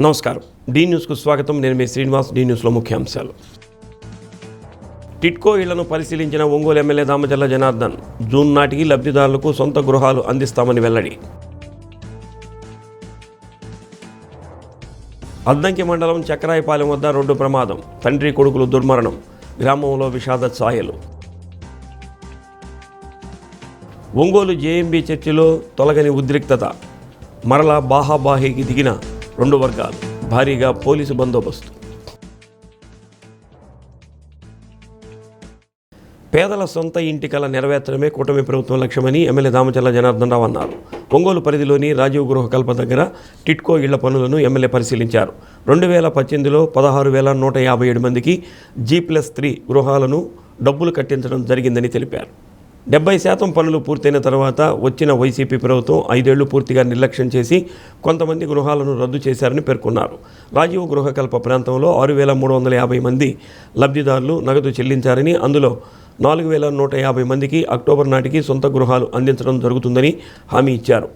నమస్కారం. డి న్యూస్కు స్వాగతం. నేను మీ శ్రీనివాస్. డి న్యూస్లో ముఖ్యాంశాలు. టిడ్కో ఇళ్లను పరిశీలించిన ఒంగోలు ఎమ్మెల్యే దామచర్ల జనార్దన్ జూన్ నాటికి లబ్ధిదారులకు సొంత గృహాలు అందిస్తామని వెల్లడి. అద్దంకి మండలం చక్రాయపాలెం వద్ద రోడ్డు ప్రమాదం, తండ్రి కొడుకులు దుర్మరణం, గ్రామంలో విషాద ఛాయలు. ఒంగోలు జేఎంబీ చర్చిలో తొలగని ఉద్రిక్తత, మరలా బాహాబాహీకి దిగిన రెండు వర్గాలు, భారీగా పోలీసు బందోబస్తు. పేదల సొంత ఇంటి కల నెరవేర్చడమే కూటమి ప్రభుత్వం లక్ష్యమని ఎమ్మెల్యే దామచర్ల జనార్దన్ రావు అన్నారు. ఒంగోలు పరిధిలోని రాజీవ్ గృహకల్ప దగ్గర టిడ్కో ఇళ్ల పనులను ఎమ్మెల్యే పరిశీలించారు. 2018లో 16,157 మందికి G+3 గృహాలను డబ్బులు కట్టించడం జరిగిందని తెలిపారు. 70% పనులు పూర్తయిన తర్వాత వచ్చిన వైసీపీ ప్రభుత్వం 5 ఏళ్లు పూర్తిగా నిర్లక్ష్యం చేసి కొంతమంది గృహాలను రద్దు చేశారని పేర్కొన్నారు. రాజీవ్ గృహకల్ప ప్రాంతంలో 6,350 మంది లబ్ధిదారులు నగదు చెల్లించారని, అందులో 4,150 మందికి అక్టోబర్ నాటికి సొంత గృహాలు అందించడం జరుగుతుందని హామీ ఇచ్చారు.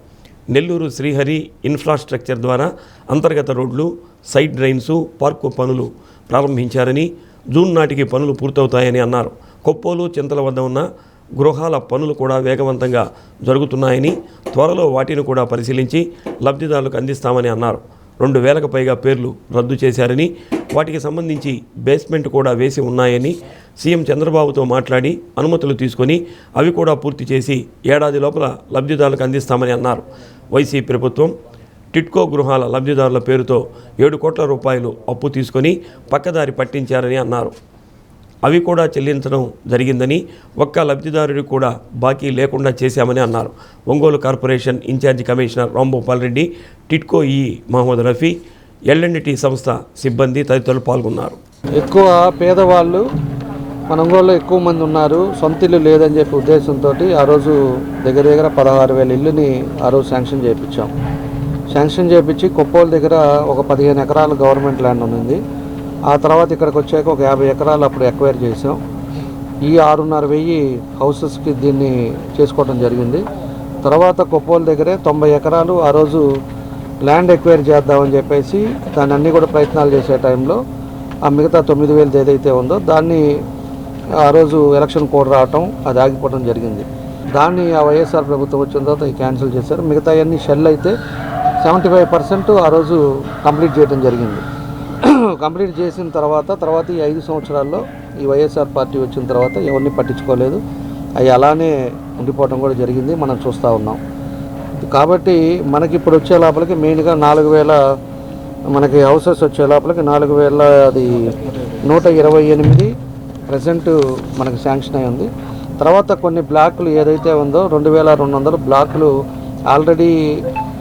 నెల్లూరు శ్రీహరి ఇన్ఫ్రాస్ట్రక్చర్ ద్వారా అంతర్గత రోడ్లు, సైడ్ డ్రైన్సు, పార్కు పనులు ప్రారంభించారని, జూన్ నాటికి పనులు పూర్తవుతాయని అన్నారు. కొప్పోలు, చింతల వద్ద ఉన్న గృహాల పనులు కూడా వేగవంతంగా జరుగుతున్నాయని, త్వరలో వాటిని కూడా పరిశీలించి లబ్ధిదారులకు అందిస్తామని అన్నారు. 2,000కు పైగా పేర్లు రద్దు చేశారని, వాటికి సంబంధించి బేస్మెంట్ కూడా వేసి ఉన్నాయని, సీఎం చంద్రబాబుతో మాట్లాడి అనుమతులు తీసుకొని అవి కూడా పూర్తి చేసి ఏడాది లోపల లబ్ధిదారులకు అందిస్తామని అన్నారు. వైసీపీ ప్రభుత్వం టిడ్కో గృహాల లబ్ధిదారుల పేరుతో 7 కోట్ల రూపాయలు అప్పు తీసుకొని పక్కదారి పట్టించారని అన్నారు. అవి కూడా చెల్లించడం జరిగిందని, ఒక్క లబ్ధిదారుడి కూడా బాకీ లేకుండా చేశామని అన్నారు. Ongole corporation in charge commissioner Rambhupal Reddy, TIDCO Mohammed Rafi, L and T సంస్థ సిబ్బంది తదితరులు పాల్గొన్నారు. ఎక్కువ పేదవాళ్ళు మన ఒంగోలులో ఎక్కువ మంది ఉన్నారు, సొంత ఇల్లు లేదని చెప్పి ఉద్దేశంతో ఆ రోజు దగ్గర 16,000 ఇల్లుని ఆ రోజు శాంక్షన్ చేయించాం. శాంక్షన్ చేయించి కొప్పోలు దగ్గర ఒక 15 ఎకరాలు గవర్నమెంట్ ల్యాండ్ ఉంది. ఆ తర్వాత ఇక్కడికి వచ్చాక ఒక 50 ఎకరాలు అప్పుడు ఎక్వైర్ చేసాం. ఈ 6,500 హౌసెస్కి దీన్ని చేసుకోవడం జరిగింది. తర్వాత కొప్పోల దగ్గరే 90 ఎకరాలు ఆ రోజు ల్యాండ్ ఎక్వైర్ చేద్దామని చెప్పేసి దాన్ని అన్నీ కూడా ప్రయత్నాలు చేసే టైంలో ఆ మిగతా 9,000 ఏదైతే ఉందో దాన్ని ఆ రోజు ఎలక్షన్ కోడ్ రావటం, అది ఆగిపోవడం జరిగింది. దాన్ని ఆ వైఎస్ఆర్ ప్రభుత్వం వచ్చిన తర్వాత క్యాన్సిల్ చేశారు. మిగతా అన్ని షెల్ అయితే 75% ఆ రోజు కంప్లీట్ చేయడం జరిగింది. కంప్లీట్ చేసిన తర్వాత ఈ 5 సంవత్సరాల్లో ఈ వైఎస్ఆర్ పార్టీ వచ్చిన తర్వాత ఎవరిని పట్టించుకోలేదు. అవి అలానే ఉండిపోవడం కూడా జరిగింది, మనం చూస్తూ ఉన్నాం. కాబట్టి మనకి ఇప్పుడు వచ్చే లోపలికి మెయిన్గా 4,000 మనకి హౌసెస్ వచ్చే లోపలికి 4,128 ప్రజెంట్ మనకి శాంక్షన్ అయి ఉంది. తర్వాత కొన్ని బ్లాకులు ఏదైతే ఉందో 2,200 బ్లాకులు ఆల్రెడీ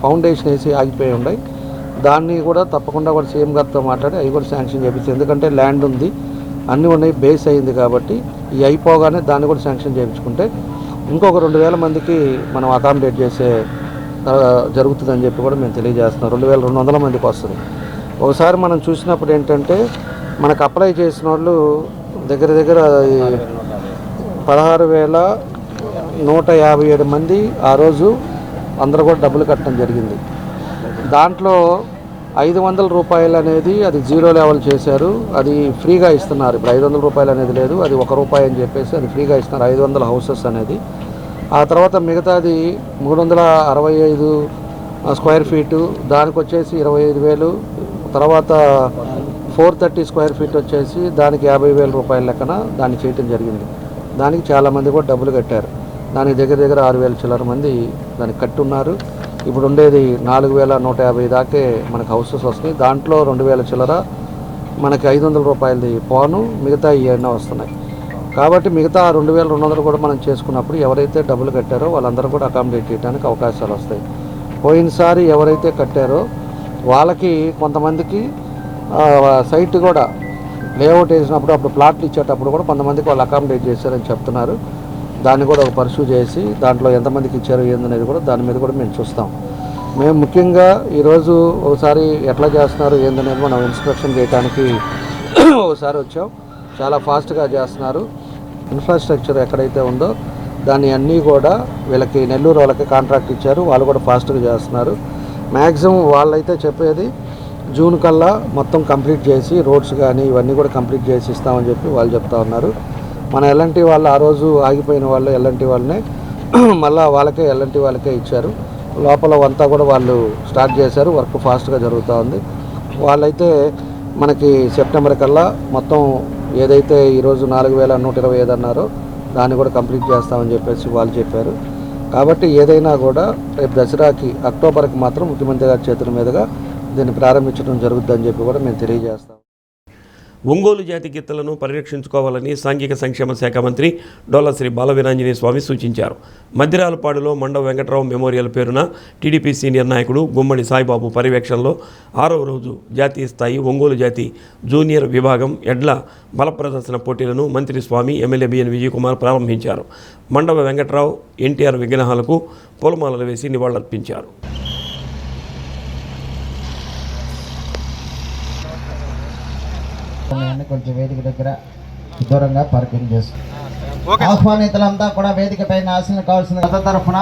ఫౌండేషన్ వేసి ఆగిపోయి ఉన్నాయి. దాన్ని కూడా తప్పకుండా కూడా సీఎం గారితో మాట్లాడి అవి కూడా శాంక్షన్ చేయించారు. ఎందుకంటే ల్యాండ్ ఉంది, అన్నీ ఉన్నాయి, బేస్ అయింది. కాబట్టి ఈ అయిపోగానే దాన్ని కూడా శాంక్షన్ చేయించుకుంటే ఇంకొక 2,000 మందికి మనం అకామిడేట్ చేసే జరుగుతుందని చెప్పి కూడా మేము తెలియజేస్తున్నాం. 2,200 మందికి వస్తుంది. ఒకసారి మనం చూసినప్పుడు ఏంటంటే మనకు అప్లై చేసిన వాళ్ళు దగ్గర 16,157 మంది ఆ రోజు అందరూ కూడా డబ్బులు కట్టడం జరిగింది. దాంట్లో 500 రూపాయలు అనేది అది 0 లెవెల్ చేశారు, అది ఫ్రీగా ఇస్తున్నారు. ఇప్పుడు 500 రూపాయలు అనేది లేదు, అది ₹1 అని చెప్పేసి అది ఫ్రీగా ఇస్తున్నారు, 500 హౌసెస్ అనేది. ఆ తర్వాత మిగతాది 365 స్క్వేర్ ఫీటు, దానికి వచ్చేసి 25,000. తర్వాత 430 స్క్వేర్ ఫీట్ వచ్చేసి దానికి 50,000 రూపాయల లెక్కన దాన్ని చేయటం జరిగింది. దానికి చాలామంది కూడా డబ్బులు కట్టారు. దానికి దగ్గర 6,000 చిల్లర మంది దానికి కట్టున్నారు. ఇప్పుడు ఉండేది 4,150 దాకే మనకు హౌసెస్ వస్తున్నాయి. దాంట్లో 2,000 చిల్లర మనకి 500 రూపాయలది పోను, మిగతా ఇవన్నీ వస్తున్నాయి. కాబట్టి మిగతా 2,200 కూడా మనం చేసుకున్నప్పుడు ఎవరైతే డబ్బులు కట్టారో వాళ్ళందరూ కూడా అకామిడేట్ చేయడానికి అవకాశాలు వస్తాయి. పోయినసారి ఎవరైతే కట్టారో వాళ్ళకి కొంతమందికి సైట్ కూడా లేఅవుట్ వేసినప్పుడు అప్పుడు ప్లాట్లు ఇచ్చేటప్పుడు కూడా కొంతమందికి వాళ్ళు అకామిడేట్ చేశారని చెప్తున్నారు. దాన్ని కూడా ఒక పర్సూ చేసి దాంట్లో ఎంతమందికి ఇచ్చారు ఏందనేది కూడా దాని మీద కూడా మేము చూస్తాం. మేము ముఖ్యంగా ఈరోజు ఒకసారి ఎట్లా చేస్తున్నారు ఏందనేది మనం ఇన్స్పెక్షన్ చేయడానికి ఒకసారి వచ్చాం. చాలా ఫాస్ట్గా చేస్తున్నారు. ఇన్ఫ్రాస్ట్రక్చర్ ఎక్కడైతే ఉందో దాన్ని అన్నీ కూడా వీళ్ళకి నెల్లూరు వాళ్ళకి కాంట్రాక్ట్ ఇచ్చారు, వాళ్ళు కూడా ఫాస్ట్గా చేస్తున్నారు. మ్యాక్సిమం వాళ్ళైతే చెప్పేది జూన్ కల్లా మొత్తం కంప్లీట్ చేసి రోడ్స్ కానీ ఇవన్నీ కూడా కంప్లీట్ చేసి ఇస్తామని చెప్పి వాళ్ళు చెప్తా ఉన్నారు. మన ఎల్ఎన్టీ వాళ్ళు ఆ రోజు ఆగిపోయిన వాళ్ళు ఎల్ఎన్టీ వాళ్ళనే మళ్ళీ ఎల్ఎన్టీ వాళ్ళకే ఇచ్చారు. లోపల అంతా కూడా వాళ్ళు స్టార్ట్ చేశారు. వర్క్ ఫాస్ట్గా జరుగుతూ ఉంది. వాళ్ళైతే మనకి సెప్టెంబర్ కల్లా మొత్తం ఏదైతే ఈరోజు 4125 అన్నారో దాన్ని కూడా కంప్లీట్ చేస్తామని చెప్పేసి వాళ్ళు చెప్పారు. కాబట్టి ఏదైనా కూడా రేపు దసరాకి అక్టోబర్కి మాత్రం ముఖ్యమంత్రి గారి చేతుల మీదుగా దీన్ని ప్రారంభించడం జరుగుతుందని చెప్పి కూడా మేము తెలియజేస్తాం. ఒంగోలు జాతి గిత్తలను పరిరక్షించుకోవాలని సాంఘిక సంక్షేమ శాఖ మంత్రి డోలా శ్రీ బాలవీరాంజనేయ స్వామి సూచించారు. మద్దిరాలపాడులో మండవ వెంకట్రావు మెమోరియల్ పేరున టీడీపీ సీనియర్ నాయకుడు గుమ్మడి సాయిబాబు పర్యవేక్షణలో 6వ రోజు జాతీయ స్థాయి ఒంగోలు జాతి జూనియర్ విభాగం ఎడ్ల బల ప్రదర్శన పోటీలను మంత్రి స్వామి ఎమ్మెల్యే బిఎన్ విజయకుమార్ ప్రారంభించారు. మండవ వెంకట్రావు ఎన్టీఆర్ విగ్రహాలకు పూలమాలలు వేసి నివాళులర్పించారు. కొంచెం వేదిక దగ్గర దూరంగా పార్కింగ్ చేస్తారు. ఆహ్వానితులంతా కూడా వేదిక పైన ఆశలు కావాల్సిన తరఫున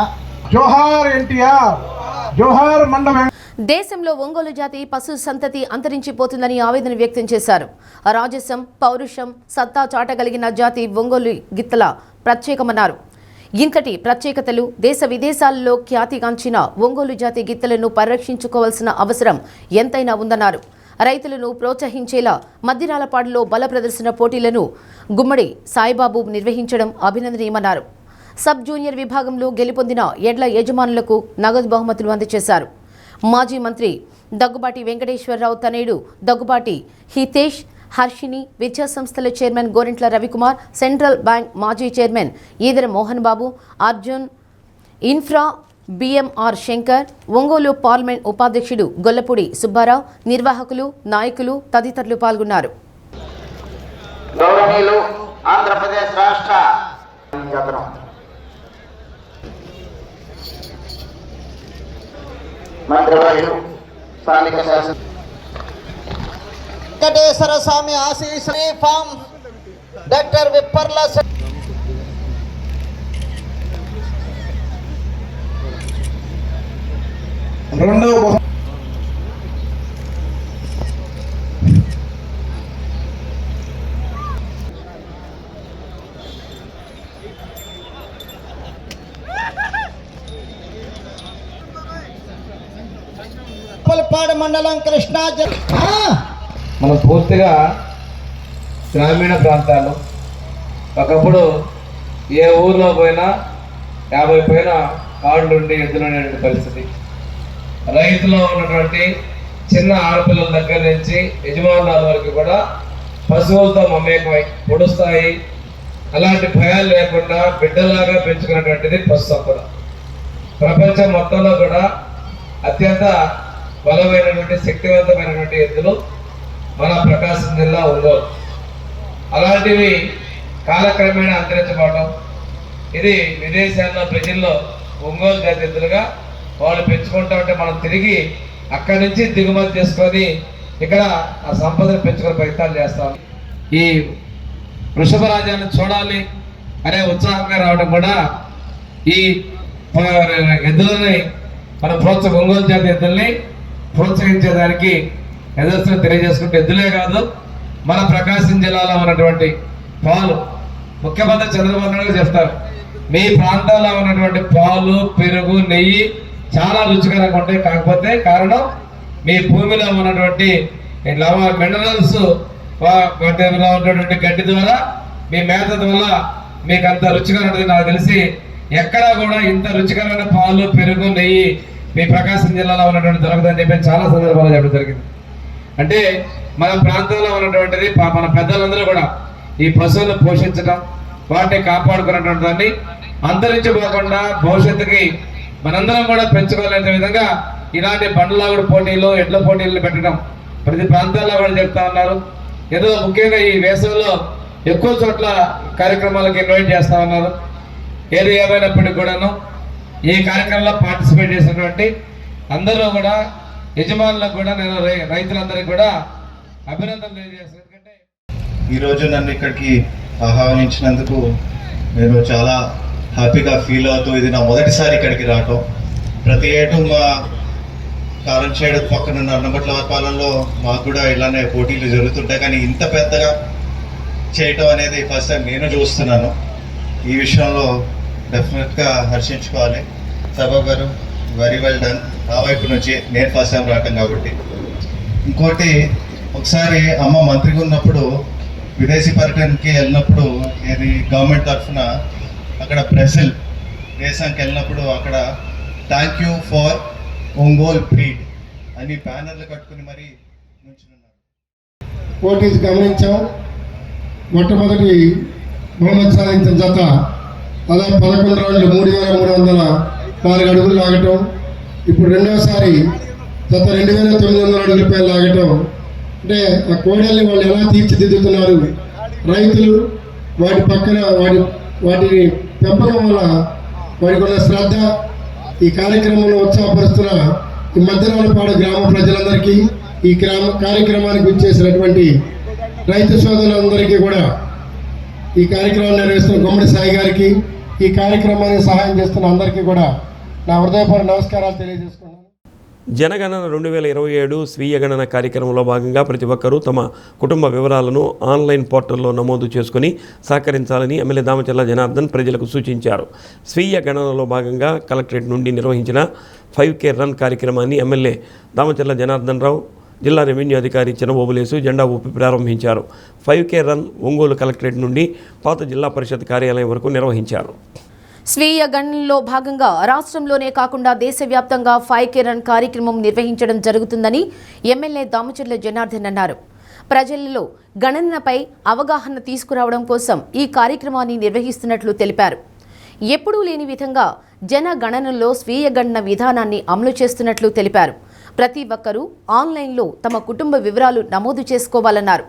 జోహార్ ఎన్టీఆర్, జోహార్ మండవ. దేశంలో ఒంగోలు జాతి పశు సంతతి అంతరించిపోతుందని ఆవేదన వ్యక్తం చేశారు. రాజసం, పౌరుషం, సత్తా చాటగలిగిన జాతి ఒంగోలు గిత్తల ప్రత్యేకమన్నారు. ఇంతటి ప్రత్యేకతలు దేశ విదేశాల్లో ఖ్యాతిగాంచిన ఒంగోలు జాతి గిత్తలను పరిరక్షించుకోవాల్సిన అవసరం ఎంతైనా ఉందన్నారు. రైతులను ప్రోత్సహించేలా మద్దిరాలపాడులో బల ప్రదర్శన పోటీలను గుమ్మడి సాయిబాబు నిర్వహించడం అభినందనీయమన్నారు. సబ్ జూనియర్ విభాగంలో గెలుపొందిన ఎడ్ల యజమానులకు నగదు బహుమతులు అందజేశారు. మాజీ మంత్రి దగ్గుబాటి వెంకటేశ్వరరావు తనయుడు దగ్గుబాటి హితేష్, హర్షిని, విద్యాసంస్థల chairman Gorintla Ravikumar, central bank మాజీ chairman Eedara Mohan Babu, Arjun, infra BMR Shankar, Ongole parliament ఉపాధ్యక్షుడు గొల్లపూడి సుబ్బారావు, నిర్వాహకులు, నాయకులు తదితరులు పాల్గొన్నారు. గౌరవనీయులు ఆంధ్రప్రదేశ్ రాష్ట్ర మంత్రివర్యులు స్థానిక శాసన వెంకటేశ్వర స్వామి ఆశీస్సులు ఫామ్ డాక్టర్ విప్పర్ల రెండవ పాడు మండలం కృష్ణా జిల్లా. మనం పూర్తిగా గ్రామీణ ప్రాంతాలు. ఒకప్పుడు ఏ ఊర్లో పోయినా 50 పైన కాళ్ళు ఉండి ఎద్దులుండే పరిస్థితి. రైతులో ఉన్నటువంటి చిన్న ఆడపిల్లల దగ్గర నుంచి యజమానుల వరకు కూడా పశువులతో మమేకమై పొడుస్తాయి. అలాంటి భయాలు లేకుండా బిడ్డలాగా పెంచుకున్నటువంటిది పశు సంపద. ప్రపంచం మొత్తంలో కూడా అత్యంత బలమైనటువంటి శక్తివంతమైనటువంటి ఎద్దులు మన ప్రకాశం జిల్లా ఒంగోలు. అలాంటివి కాలక్రమేణా అంతరించబడడం, ఇది విదేశాల్లో ప్రజల్లో ఒంగోలు జాతి ఎద్దులుగా వాళ్ళు పెంచుకుంటా ఉంటే మనం తిరిగి అక్కడి నుంచి దిగుమతి చేసుకొని ఇక్కడ ఆ సంపదను పెంచుకునే ప్రయత్నాలు చేస్తాం. ఈ వృషభ రాజ్యాన్ని చూడాలి అనే ఉత్సాహంగా రావడం కూడా ఈ ఎద్దులని మన ఒంగోలు జాతి ఎద్దుల్ని ప్రోత్సహించేదానికి ఎదురుస్తున్న తెలియజేసుకుంటే, ఎద్దులే కాదు మన ప్రకాశం జిల్లాలో ఉన్నటువంటి పాలు, ముఖ్యమంత్రి చంద్రబాబు నాయుడు చెప్తారు, మీ ప్రాంతాల్లో ఉన్నటువంటి పాలు, పెరుగు, నెయ్యి చాలా రుచికరంగా ఉంటాయి. కాకపోతే కారణం మీ భూమిలో ఉన్నటువంటి మినరల్స్ ఉన్నటువంటి గడ్డి ద్వారా, మీ మేత వల్ల మీకు అంత రుచిగా ఉంటుంది. నాకు తెలిసి ఎక్కడా కూడా ఇంత రుచికరమైన పాలు, పెరుగు, నెయ్యి మీ ప్రకాశం జిల్లాలో ఉన్నటువంటి దొరకదని చెప్పి చాలా సందర్భాలు చెప్పడం జరిగింది. అంటే మన ప్రాంతంలో ఉన్నటువంటిది మన పెద్దలందరూ కూడా ఈ పశువులను పోషించడం, వాటిని కాపాడుకున్నటువంటి దాన్ని అంతరించిపోకుండా భవిష్యత్తుకి మనందరం కూడా పెంచుకోలేని విధంగా ఇలాంటి బండ్లాగుడు పోటీలు, ఎడ్ల పోటీలు పెట్టడం ప్రతి ప్రాంతాల్లో కూడా చెప్తా ఉన్నారు. ఏదో ముఖ్యంగా ఈ వేసవిలో ఎక్కువ చోట్ల కార్యక్రమాలకు ఇన్వైట్ చేస్తా ఉన్నారు. ఏది ఏమైనప్పటికీ కూడాను ఈ కార్యక్రమంలో పార్టిసిపేట్ చేసినటువంటి అందరూ కూడా యజమానులకు కూడా నేను రైతులందరికీ కూడా అభినందనలు తెలియజేస్తాను. ఎందుకంటే ఈరోజు నన్ను ఇక్కడికి ఆహ్వానించినందుకు నేను చాలా హ్యాపీగా ఫీల్ అవుతూ, ఇది నా మొదటిసారి ఇక్కడికి రావటం. ప్రతి ఏటూ మా కారంచేడు పక్కన ఉన్న అన్నమట్ల పాలనలో మాకు కూడా ఇలానే పోటీలు జరుగుతుంటాయి, కానీ ఇంత పెద్దగా చేయటం అనేది ఫస్ట్ టైం నేను చూస్తున్నాను. ఈ విషయంలో డెఫినెట్గా హర్షించుకోవాలి. సభా గారు వెరీ వెల్ డన్. నా వైపు నుంచి నేను ఫస్ట్ టైం రావటం కాబట్టి. ఇంకోటి, ఒకసారి అమ్మ మంత్రిగా ఉన్నప్పుడు విదేశీ పర్యటనకి వెళ్ళినప్పుడు ఇది గవర్నమెంట్ తరఫున అక్కడ బ్రెజిల్ దేశానికి వెళ్ళినప్పుడు అక్కడ thank you for Ongole breed అని బ్యానర్లు కట్టుకుని మరీ నుంచున్నారు. పోటీస్ గమనించాం. మొట్టమొదటి బహుమతి సాధించిన జత అలా 11 రౌండ్లు 3,304 అడుగులు లాగటం. ఇప్పుడు రెండోసారి జత 2,900 అడుగులపై లాగటం. అంటే ఆ కోడల్ని వాళ్ళు ఎలా తీర్చిదిద్దుతున్నారు, రైతులు వాటి పక్కన వాటిని పెంపకం వల్ల వారికి ఉన్న శ్రద్ధ, ఈ కార్యక్రమంలో ఉత్సాహపరుస్తున్న ఈ మధ్యరాలపాడు గ్రామ ప్రజలందరికీ, ఈ కార్యక్రమానికి విచ్చేసినటువంటి రైతు సోదరులందరికీ కూడా, ఈ కార్యక్రమాన్ని నిర్వహిస్తున్న గుమ్మడి సాయి గారికి, ఈ కార్యక్రమానికి సహాయం చేస్తున్న అందరికీ కూడా నా హృదయపూర్వక నమస్కారాలు తెలియజేసుకున్నాను. జనగణన 2027 స్వీయ గణన కార్యక్రమంలో భాగంగా ప్రతి ఒక్కరూ తమ కుటుంబ వివరాలను ఆన్లైన్ పోర్టల్లో నమోదు చేసుకుని సహకరించాలని ఎమ్మెల్యే దామచర్ల జనార్దన్ ప్రజలకు సూచించారు. స్వీయ గణనలో భాగంగా కలెక్టరేట్ నుండి నిర్వహించిన 5K రన్ కార్యక్రమాన్ని ఎమ్మెల్యే దామచర్ల జనార్దన్ రావు, జిల్లా రెవెన్యూ అధికారి చినబోబులేసు జెండా ఊపి ప్రారంభించారు. 5K రన్ ఒంగోలు కలెక్టరేట్ నుండి పాత జిల్లా పరిషత్ కార్యాలయం వరకు నిర్వహించారు. స్వీయ గణనలో భాగంగా రాష్ట్రంలోనే కాకుండా దేశవ్యాప్తంగా 5K రన్ కార్యక్రమం నిర్వహించడం జరుగుతుందని ఎమ్మెల్యే దామచర్ల జనార్దన్ అన్నారు. ప్రజలలో గణనపై అవగాహన తీసుకురావడం కోసం ఈ కార్యక్రమాన్ని నిర్వహిస్తున్నట్లు తెలిపారు. ఎప్పుడూ లేని విధంగా జనగణనలో స్వీయ గణన విధానాన్ని అమలు చేస్తున్నట్లు తెలిపారు. ప్రతి ఒక్కరూ ఆన్లైన్లో తమ కుటుంబ వివరాలు నమోదు చేసుకోవాలన్నారు.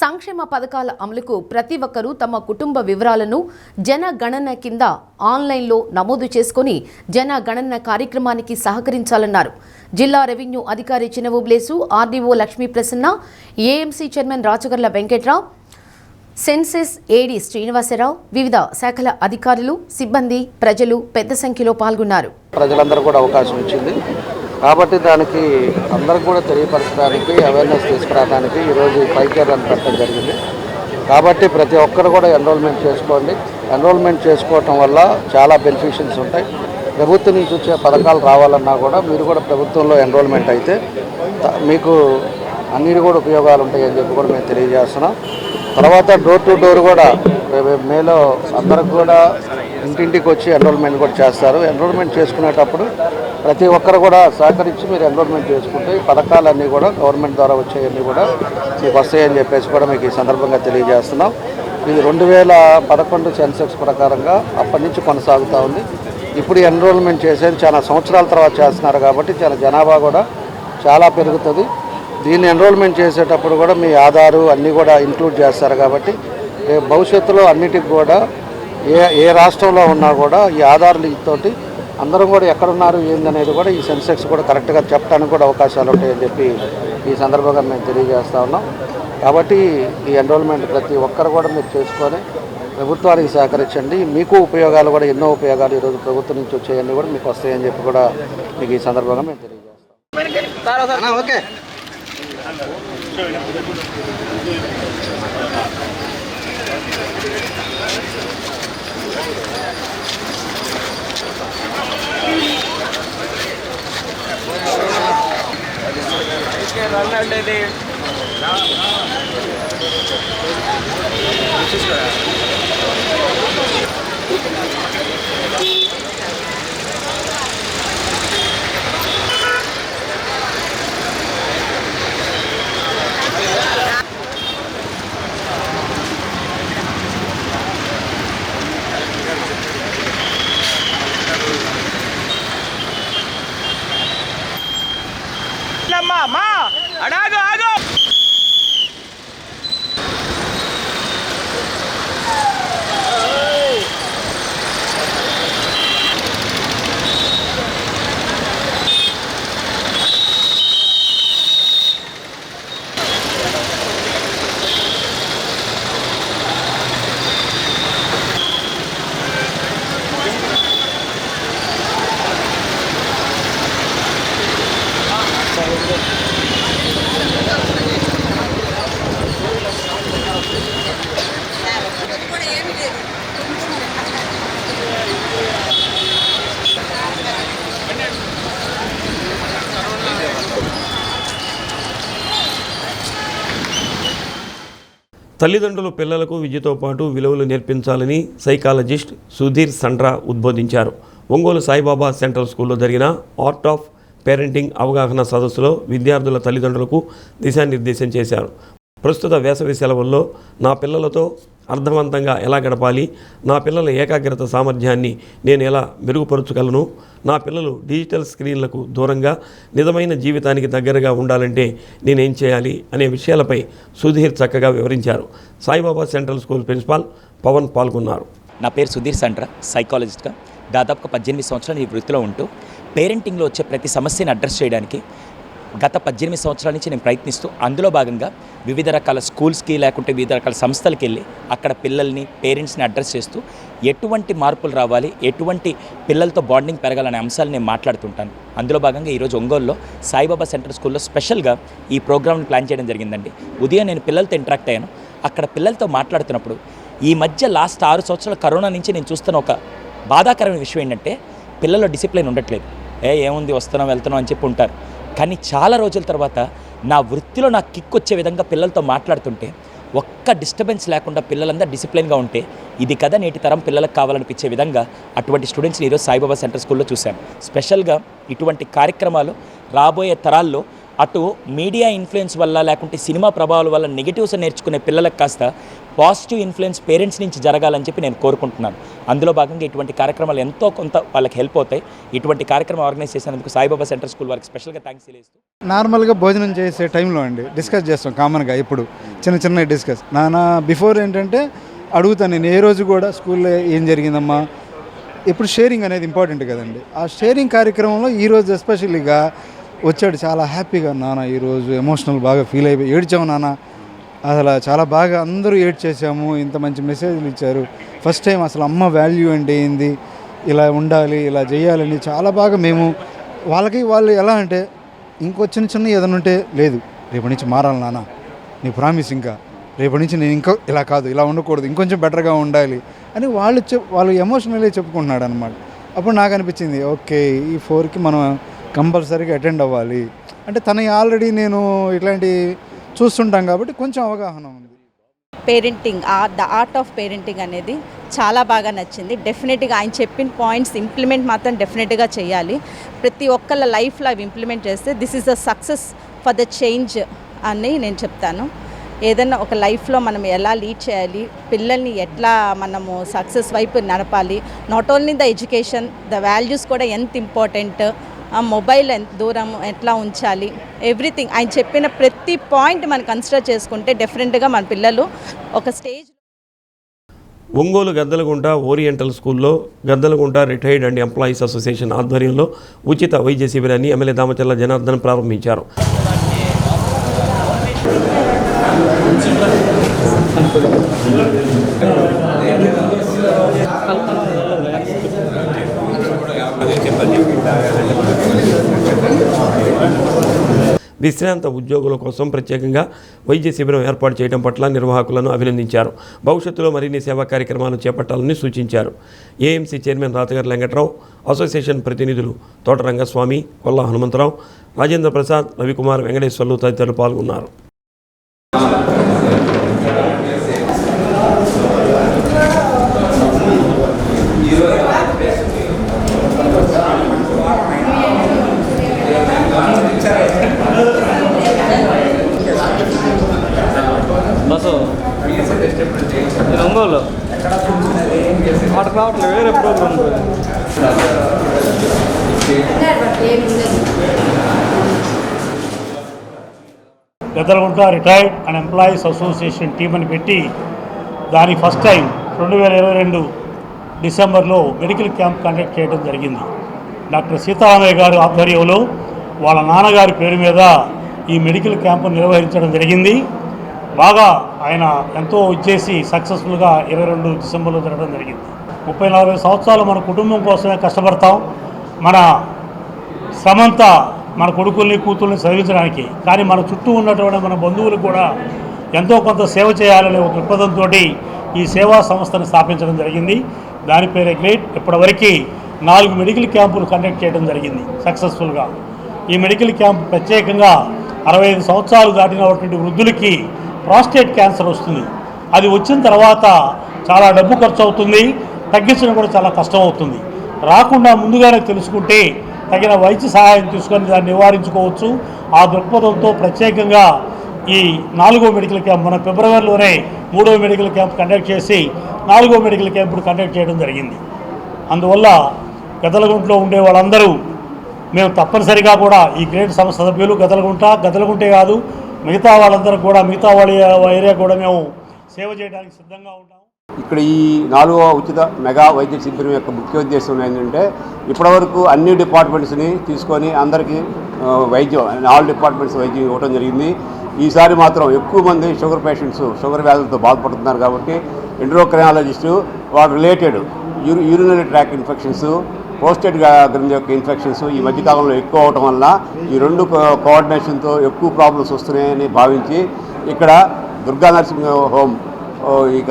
సంక్షేమ పథకాల అమలుకు ప్రతి ఒక్కరూ తమ కుటుంబ వివరాలను జనగణన కింద ఆన్లైన్లో నమోదు చేసుకుని జనగణన కార్యక్రమానికి సహకరించాలన్నారు. జిల్లా రెవెన్యూ అధికారి Chinabobulesu, RDO Lakshmi Prasanna, AMC chairman Rachagarla Venkatrao, census AD Srinivasarao, వివిధ శాఖల అధికారులు, సిబ్బంది, ప్రజలు పెద్ద సంఖ్యలో పాల్గొన్నారు. ప్రజలందరూ కూడా అవకాశం ఇచ్చింది కాబట్టి దానికి అందరికి కూడా తెలియపరచడానికి, అవేర్నెస్ తీసుకురావడానికి ఈరోజు 5K రన్ పెట్టడం జరిగింది. కాబట్టి ప్రతి ఒక్కరు కూడా ఎన్రోల్మెంట్ చేసుకోండి. ఎన్రోల్మెంట్ చేసుకోవటం వల్ల చాలా బెనిఫిషియల్స్ ఉంటాయి. ప్రభుత్వం నుంచి వచ్చే పథకాలు రావాలన్నా కూడా మీరు కూడా ప్రభుత్వంలో ఎన్రోల్మెంట్ అయితే మీకు అన్నిటి కూడా ఉపయోగాలు ఉంటాయని చెప్పి కూడా మేము తెలియజేస్తున్నాం. తర్వాత డోర్ టు డోర్ కూడా మేలో అందరికి కూడా ఇంటింటికి వచ్చి ఎన్రోల్మెంట్ కూడా చేస్తారు. ఎన్రోల్మెంట్ చేసుకునేటప్పుడు ప్రతి ఒక్కరు కూడా సహకరించి మీరు ఎన్రోల్మెంట్ చేసుకుంటే ఈ పథకాలన్నీ కూడా గవర్నమెంట్ ద్వారా వచ్చేవన్నీ కూడా మీకు వస్తాయని చెప్పేసి కూడా మీకు ఈ సందర్భంగా తెలియజేస్తున్నాం. ఇది 2011 సెన్సెక్స్ ప్రకారంగా అప్పటి నుంచి కొనసాగుతూ ఉంది. ఇప్పుడు ఎన్రోల్మెంట్ చేసేది చాలా సంవత్సరాల తర్వాత చేస్తున్నారు కాబట్టి చాలా జనాభా కూడా చాలా పెరుగుతుంది. దీన్ని ఎన్రోల్మెంట్ చేసేటప్పుడు కూడా మీ ఆధారు అన్నీ కూడా ఇంక్లూడ్ చేస్తారు కాబట్టి భవిష్యత్తులో అన్నిటికి కూడా ఏ రాష్ట్రంలో ఉన్నా కూడా ఈ ఆధార్ లింక్ తోటి అందరం కూడా ఎక్కడున్నారు ఏందనేది కూడా ఈ సెన్సెక్స్ కూడా కరెక్ట్గా చెప్పడానికి కూడా అవకాశాలు ఉంటాయని చెప్పి ఈ సందర్భంగా మేము తెలియజేస్తా ఉన్నాం. కాబట్టి ఈ ఎన్రోల్మెంట్ ప్రతి ఒక్కరు కూడా మీరు చేసుకొని ప్రభుత్వానికి సహకరించండి. మీకు ఉపయోగాలు కూడా ఎన్నో ఉపయోగాలు ఈరోజు ప్రభుత్వం నుంచి వచ్చేవన్నీ కూడా మీకు వస్తాయని చెప్పి కూడా మీకు ఈ సందర్భంగా మేము తెలియజేస్తాం. ఓకే. తల్లిదండ్రులు పిల్లలకు విద్యతో పాటు విలువలు నేర్పించాలని సైకాలజిస్ట్ సుధీర్ సండ్రా ఉద్బోధించారు. ఒంగోలు సాయిబాబా సెంట్రల్ స్కూల్లో జరిగిన ఆర్ట్ ఆఫ్ పేరెంటింగ్ అవగాహన సదస్సులో విద్యార్థుల తల్లిదండ్రులకు దిశానిర్దేశం చేశారు. ప్రస్తుత వేసవి సెలవుల్లో నా పిల్లలతో అర్థవంతంగా ఎలా గడపాలి, నా పిల్లల ఏకాగ్రత సామర్థ్యాన్ని నేను ఎలా మెరుగుపరుచగలను, నా పిల్లలు డిజిటల్ స్క్రీన్లకు దూరంగా నిజమైన జీవితానికి దగ్గరగా ఉండాలంటే నేనేం చేయాలి అనే విషయాలపై సుధీర్ చక్కగా వివరించారు. Saibaba central school principal Pavan పాల్గొన్నారు. నా పేరు సుధీర్ సండ్రా, సైకాలజిస్ట్గా దాదాపుగా 18 సంవత్సరాలు ఈ వృత్తిలో ఉంటూ పేరెంటింగ్లో వచ్చే ప్రతి సమస్యని అడ్రస్ చేయడానికి గత 18 సంవత్సరాల నుంచి నేను ప్రయత్నిస్తూ అందులో భాగంగా వివిధ రకాల స్కూల్స్కి లేకుంటే వివిధ రకాల సంస్థలకి వెళ్ళి అక్కడ పిల్లల్ని పేరెంట్స్ని అడ్రస్ చేస్తూ ఎటువంటి మార్పులు రావాలి, ఎటువంటి పిల్లలతో బాండింగ్ పెరగాలనే అంశాలు నేను మాట్లాడుతుంటాను. అందులో భాగంగా ఈరోజు ఒంగోలులో సాయిబాబా సెంట్రల్ స్కూల్లో స్పెషల్గా ఈ ప్రోగ్రామ్ని ప్లాన్ చేయడం జరిగిందండి. ఉదయం నేను పిల్లలతో ఇంటరాక్ట్ అయ్యాను. అక్కడ పిల్లలతో మాట్లాడుతున్నప్పుడు ఈ మధ్య లాస్ట్ 6 సంవత్సరాల కరోనా నుంచి నేను చూస్తున్న ఒక బాధాకరమైన విషయం ఏంటంటే పిల్లల్లో డిసిప్లిన్ ఉండట్లేదు. ఏముంది వస్తున్నాం వెళ్తున్నాం అని చెప్పి ఉంటారు. కానీ చాలా రోజుల తర్వాత నా వృత్తిలో నాకు కిక్ వచ్చే విధంగా పిల్లలతో మాట్లాడుతుంటే ఒక్క డిస్టర్బెన్స్ లేకుండా పిల్లలందరూ డిసిప్లిన్గా ఉంటే ఇది కదా నేటి తరం పిల్లలకు కావాలనిపించే విధంగా అటువంటి స్టూడెంట్స్ని ఈరోజు సాయిబాబా సెంట్రల్ స్కూల్లో చూశాను. స్పెషల్గా ఇటువంటి కార్యక్రమాలు రాబోయే తరాల్లో అటు మీడియా ఇన్ఫ్లుయెన్స్ వల్ల లేకుంటే సినిమా ప్రభావాల వల్ల నెగిటివ్స్ నేర్చుకునే పిల్లలకు కాస్త పాజిటివ్ ఇన్ఫ్లుయెన్స్ పేరెంట్స్ నుంచి జరగాలని చెప్పి నేను కోరుకుంటున్నాను. అందులో భాగంగా ఇటువంటి కార్యక్రమాలు ఎంతో కొంత వాళ్ళకి హెల్ప్ అవుతాయి. ఇటువంటి కార్యక్రమం ఆర్గనైజ్ చేసినందుకు సాయిబాబా సెంట్రల్ స్కూల్ వారికి స్పెషల్గా థ్యాంక్స్ తెలియజేస్తూ, నార్మల్గా భోజనం చేసే టైంలో అండి డిస్కస్ చేస్తాం కామన్గా. ఇప్పుడు చిన్న డిస్కస్ బిఫోర్ ఏంటంటే అడుగుతాను నేను ఏ రోజు కూడా స్కూల్లో ఏం జరిగిందమ్మా, ఇప్పుడు షేరింగ్ అనేది ఇంపార్టెంట్ కదండి. ఆ షేరింగ్ కార్యక్రమంలో ఈరోజు ఎస్పెషల్లీగా వచ్చాడు చాలా హ్యాపీగా, నాన్న ఈరోజు ఎమోషనల్ బాగా ఫీల్ అయిపోయి ఏడ్చాము నాన్న, అసలు చాలా బాగా అందరూ ఏడ్ చేసాము, ఇంత మంచి మెసేజ్లు ఇచ్చారు, ఫస్ట్ టైం అసలు అమ్మ వాల్యూ అంటే ఏంది, ఇలా ఉండాలి ఇలా చేయాలని చాలా బాగా మేము వాళ్ళు ఎలా అంటే ఇంకో చిన్న ఏదైనా ఉంటే లేదు రేపటి నుంచి మారాలి నాన్న, నీ ప్రామిస్, ఇంకా రేపటి నుంచి నేను ఇంకా ఇలా కాదు ఇలా ఉండకూడదు ఇంకొంచెం బెటర్గా ఉండాలి అని వాళ్ళు ఎమోషనల్లీ చెప్పుకుంటున్నాడు అనమాట. అప్పుడు నాకు అనిపించింది ఓకే ఈ 4కి మనం కంపల్సరీగా అటెండ్ అవ్వాలి. అంటే తనకి ఆల్రెడీ నేను ఇట్లాంటి చూస్తుంటాం కాబట్టి కొంచెం అవగాహన ఉంది. Parenting the art of parenting అనేది చాలా బాగా నచ్చింది. డెఫినెట్గా ఆయన చెప్పిన పాయింట్స్ ఇంప్లిమెంట్ మాత్రం డెఫినెట్గా చేయాలి. ప్రతి ఒక్కళ్ళ లైఫ్లో అవి ఇంప్లిమెంట్ చేస్తే this is the success for the change అని నేను చెప్తాను. ఏదైనా ఒక లైఫ్లో మనం ఎలా లీడ్ చేయాలి, పిల్లల్ని ఎట్లా మనము సక్సెస్ వైపు నడపాలి, not only the education the values కూడా ఎంత ఇంపార్టెంట్, మొబైల్ దూరం ఎట్లా ఉంచాలి, ఎవ్రీథింగ్ ఆయన చెప్పిన ప్రతి పాయింట్ మనం కన్సిడర్ చేసుకుంటే డెఫినెట్గా మన పిల్లలు ఒక స్టేజ్. ఒంగోలు గద్దలగుంట ఓరియంటల్ స్కూల్లో Gaddalagunta retired and employees association ఆధ్వర్యంలో ఉచిత వైద్య శిబిరాన్ని ఎమ్మెల్యే దామచర్ల జనార్దన్ ప్రారంభించారు. విశ్రాంత ఉద్యోగుల కోసం ప్రత్యేకంగా వైద్య శిబిరం ఏర్పాటు చేయడం పట్ల నిర్వాహకులను అభినందించారు. భవిష్యత్తులో మరిన్ని సేవా కార్యక్రమాలు చేపట్టాలని సూచించారు. ఏఎంసీ చైర్మన్ రాతగారి వెంకట్రావు, అసోసియేషన్ ప్రతినిధులు తోట రంగస్వామి, కొల్లా హనుమంతరావు, రాజేంద్ర ప్రసాద్, రవికుమార్, వెంకటేశ్వర్లు తదితరులు పాల్గొన్నారు. ఒంగోలు వాటికి రావట్లేదు, వేరే program. Gaddalagunta retired and employees association team అని పెట్టి దాని ఫస్ట్ టైం 2022 డిసెంబర్లో మెడికల్ క్యాంప్ కండక్ట్ చేయడం జరిగింది. డాక్టర్ సీతారామయ్య గారు ఆధ్వర్యంలో వాళ్ళ నాన్నగారి పేరు మీద ఈ మెడికల్ క్యాంపు నిర్వహించడం జరిగింది. బాగా ఆయన ఎంతో ఇచ్చేసి సక్సెస్ఫుల్గా 22 డిసెంబర్లో జరగడం జరిగింది. 30-40 సంవత్సరాలు మన కుటుంబం కోసమే కష్టపడతాం, మన శ్రమంతా మన కొడుకుల్ని కూతుర్ని చదివించడానికి. కానీ మన చుట్టూ ఉన్నటువంటి మన బంధువులకు కూడా ఎంతో కొంత సేవ చేయాలనే ఒక దృక్పథంతో ఈ సేవా సంస్థను స్థాపించడం జరిగింది. దాని పేరే గ్రేట్. ఇప్పటివరకు 4 మెడికల్ క్యాంపులు కండక్ట్ చేయడం జరిగింది సక్సెస్ఫుల్గా. ఈ మెడికల్ క్యాంప్ ప్రత్యేకంగా 65 సంవత్సరాలు దాటినటువంటి వృద్ధులకి ప్రాస్టేట్ క్యాన్సర్ వస్తుంది. అది వచ్చిన తర్వాత చాలా డబ్బు ఖర్చు అవుతుంది, తగ్గించడం కూడా చాలా కష్టం అవుతుంది. రాకుండా ముందుగానే తెలుసుకుంటే తగిన వైద్య సహాయం తీసుకొని దాన్ని నివారించుకోవచ్చు. ఆ దృక్పథంతో ప్రత్యేకంగా ఈ 4వ మెడికల్ క్యాంప్ మన ఫిబ్రవరిలోనే 3వ మెడికల్ క్యాంప్ కండక్ట్ చేసి 4వ మెడికల్ క్యాంప్ కండక్ట్ చేయడం జరిగింది. అందువల్ల గదలగుంటలో ఉండే వాళ్ళందరూ మేము తప్పనిసరిగా కూడా ఈ గ్రేడ్ సంస్థ సభ్యులు గదలగుంటే కాదు మిగతా వాళ్ళందరూ కూడా మిగతా వాళ్ళ ఏరియా కూడా మేము సేవ చేయడానికి సిద్ధంగా ఉంటాము. ఇక్కడ ఈ 4వ ఉచిత మెగా వైద్య శిబిరం యొక్క ముఖ్య ఉద్దేశం ఏంటంటే ఇప్పటివరకు అన్ని డిపార్ట్మెంట్స్ని తీసుకొని అందరికీ వైద్యం 4 డిపార్ట్మెంట్స్ వైద్యం ఇవ్వడం జరిగింది. ఈసారి మాత్రం ఎక్కువ మంది షుగర్ పేషెంట్స్ షుగర్ వ్యాధులతో బాధపడుతున్నారు కాబట్టి ఎండ్రోక్రైనాలజిస్టు వాటి related urinary tract infections, prostate గ్రంథి యొక్క ఇన్ఫెక్షన్స్ ఈ మధ్యకాలంలో ఎక్కువ అవటం వల్ల ఈ 2 కోఆర్డినేషన్తో ఎక్కువ ప్రాబ్లమ్స్ వస్తున్నాయని భావించి ఇక్కడ దుర్గా నర్సింగ్ హోమ్ ఇక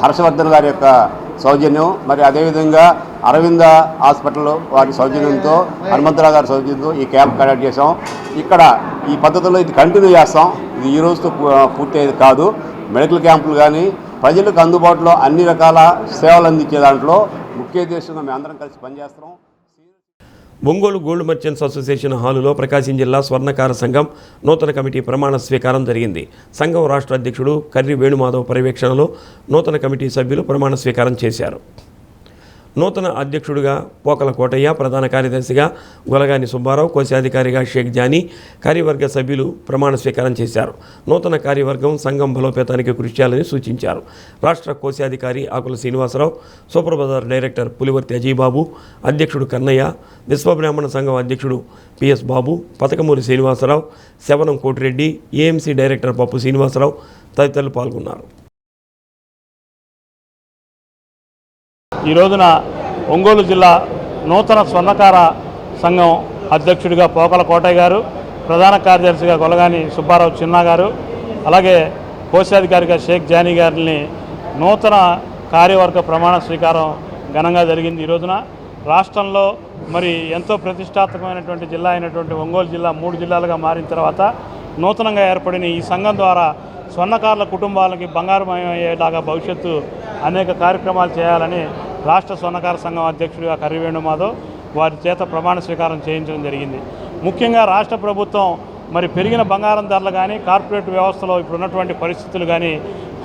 హర్షవర్ధన్ గారి యొక్క సౌజన్యం, మరి అదేవిధంగా అరవింద హాస్పిటల్ వారి సౌజన్యంతో హనుమంతరావు గారి సౌజన్యంతో ఈ క్యాంప్ కండక్ట్ చేసాం. ఇక్కడ ఈ పద్ధతిలో ఇది కంటిన్యూ చేస్తాం. ఇది ఈ రోజుతో పూర్తయ్యేది కాదు. మెడికల్ క్యాంపులు కానీ ప్రజలకు అందుబాటులో అన్ని రకాల సేవలు అందించే దాంట్లో ముఖ్య ఉద్దేశంగా మేము అందరం కలిసి పనిచేస్తున్నాం. ఒంగోలు గోల్డ్ మర్చెంట్స్ అసోసియేషన్ హాలులో ప్రకాశం జిల్లా స్వర్ణకార సంఘం నూతన కమిటీ ప్రమాణ స్వీకారం జరిగింది. సంఘం రాష్ట్ర అధ్యక్షుడు కర్రి వేణుమాధవ్ పర్యవేక్షణలో నూతన కమిటీ సభ్యులు ప్రమాణ స్వీకారం చేశారు. నూతన అధ్యక్షుడిగా పోకల కోటయ్య, ప్రధాన కార్యదర్శిగా గొలగాని సుబ్బారావు, కోశాధికారిగా షేక్ జానీ, కార్యవర్గ సభ్యులు ప్రమాణ స్వీకారం చేశారు. నూతన కార్యవర్గం సంఘం బలోపేతానికి కృషి చేయాలని సూచించారు. రాష్ట్ర కోశాధికారి Akula Srinivasarao, super bazaar director Pulivarthi Ajibabu, అధ్యక్షుడు కన్నయ్య, విశ్వబ్రాహ్మణ సంఘం అధ్యక్షుడు PS Babu, Pathakamuri Srinivasarao, Savanam Kotireddy, AMC director Pappu Srinivasarao తదితరులు పాల్గొన్నారు. ఈ రోజున ఒంగోలు జిల్లా నూతన స్వర్ణకార సంఘం అధ్యక్షుడిగా పోకల కోటయ్య గారు, ప్రధాన కార్యదర్శిగా గొలగాని సుబ్బారావు చిన్నా గారు, అలాగే కోశాధికారిగా షేక్ జానీ గారిని నూతన కార్యవర్గ ప్రమాణ స్వీకారం ఘనంగా జరిగింది. ఈ రోజున రాష్ట్రంలో మరి ఎంతో ప్రతిష్టాత్మకమైనటువంటి జిల్లా అయినటువంటి ఒంగోలు జిల్లా 3 జిల్లాలుగా మారిన తర్వాత నూతనంగా ఏర్పడిన ఈ సంఘం ద్వారా స్వర్ణకారుల కుటుంబాలకి బంగారుమయం అయ్యేలాగా భవిష్యత్తు అనేక కార్యక్రమాలు చేయాలని రాష్ట్ర స్వర్ణకార సంఘం అధ్యక్షుడిగా కర్రి వేణుమాధవ్ వారి చేత ప్రమాణ స్వీకారం చేయించడం జరిగింది. ముఖ్యంగా రాష్ట్ర ప్రభుత్వం మరి పెరిగిన బంగారం ధరలు కానీ కార్పొరేట్ వ్యవస్థలో ఇప్పుడున్నటువంటి పరిస్థితులు కానీ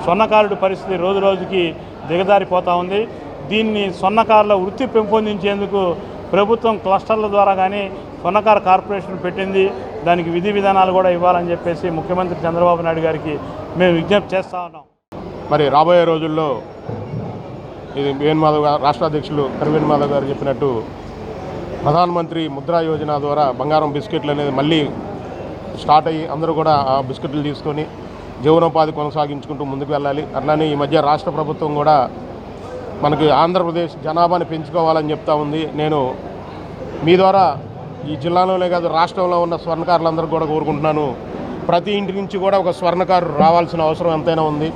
స్వర్ణకారుడి పరిస్థితి రోజు రోజుకి దిగజారిపోతూ ఉంది. దీన్ని స్వర్ణకారుల వృత్తి పెంపొందించేందుకు ప్రభుత్వం క్లస్టర్ల ద్వారా కానీ స్వర్ణకార కార్పొరేషన్ పెట్టింది. దానికి విధి విధానాలు కూడా ఇవ్వాలని చెప్పేసి ముఖ్యమంత్రి చంద్రబాబు నాయుడు గారికి మేము విజ్ఞప్తి చేస్తూ ఉన్నాం. మరి రాబోయే రోజుల్లో ఇది వేణుమాధవ్ రాష్ట్ర అధ్యక్షులు కర్రి వేణుమాధవ్ గారు చెప్పినట్టు ప్రధానమంత్రి ముద్రా యోజన ద్వారా బంగారం బిస్కెట్లు అనేది మళ్ళీ స్టార్ట్ అయ్యి అందరూ కూడా ఆ బిస్కెట్లు తీసుకొని జీవనోపాధి కొనసాగించుకుంటూ ముందుకు వెళ్ళాలి. అట్లానే ఈ మధ్య రాష్ట్ర ప్రభుత్వం కూడా మనకి ఆంధ్రప్రదేశ్ జనాభాని పెంచుకోవాలని చెప్తా ఉంది. నేను మీ ద్వారా ఈ జిల్లాలోనే కాదు రాష్ట్రంలో ఉన్న స్వర్ణకారులందరూ కూడా కోరుకుంటున్నాను, ప్రతి ఇంటి నుంచి కూడా ఒక స్వర్ణకారు రావాల్సిన అవసరం ఎంతైనా ఉంది.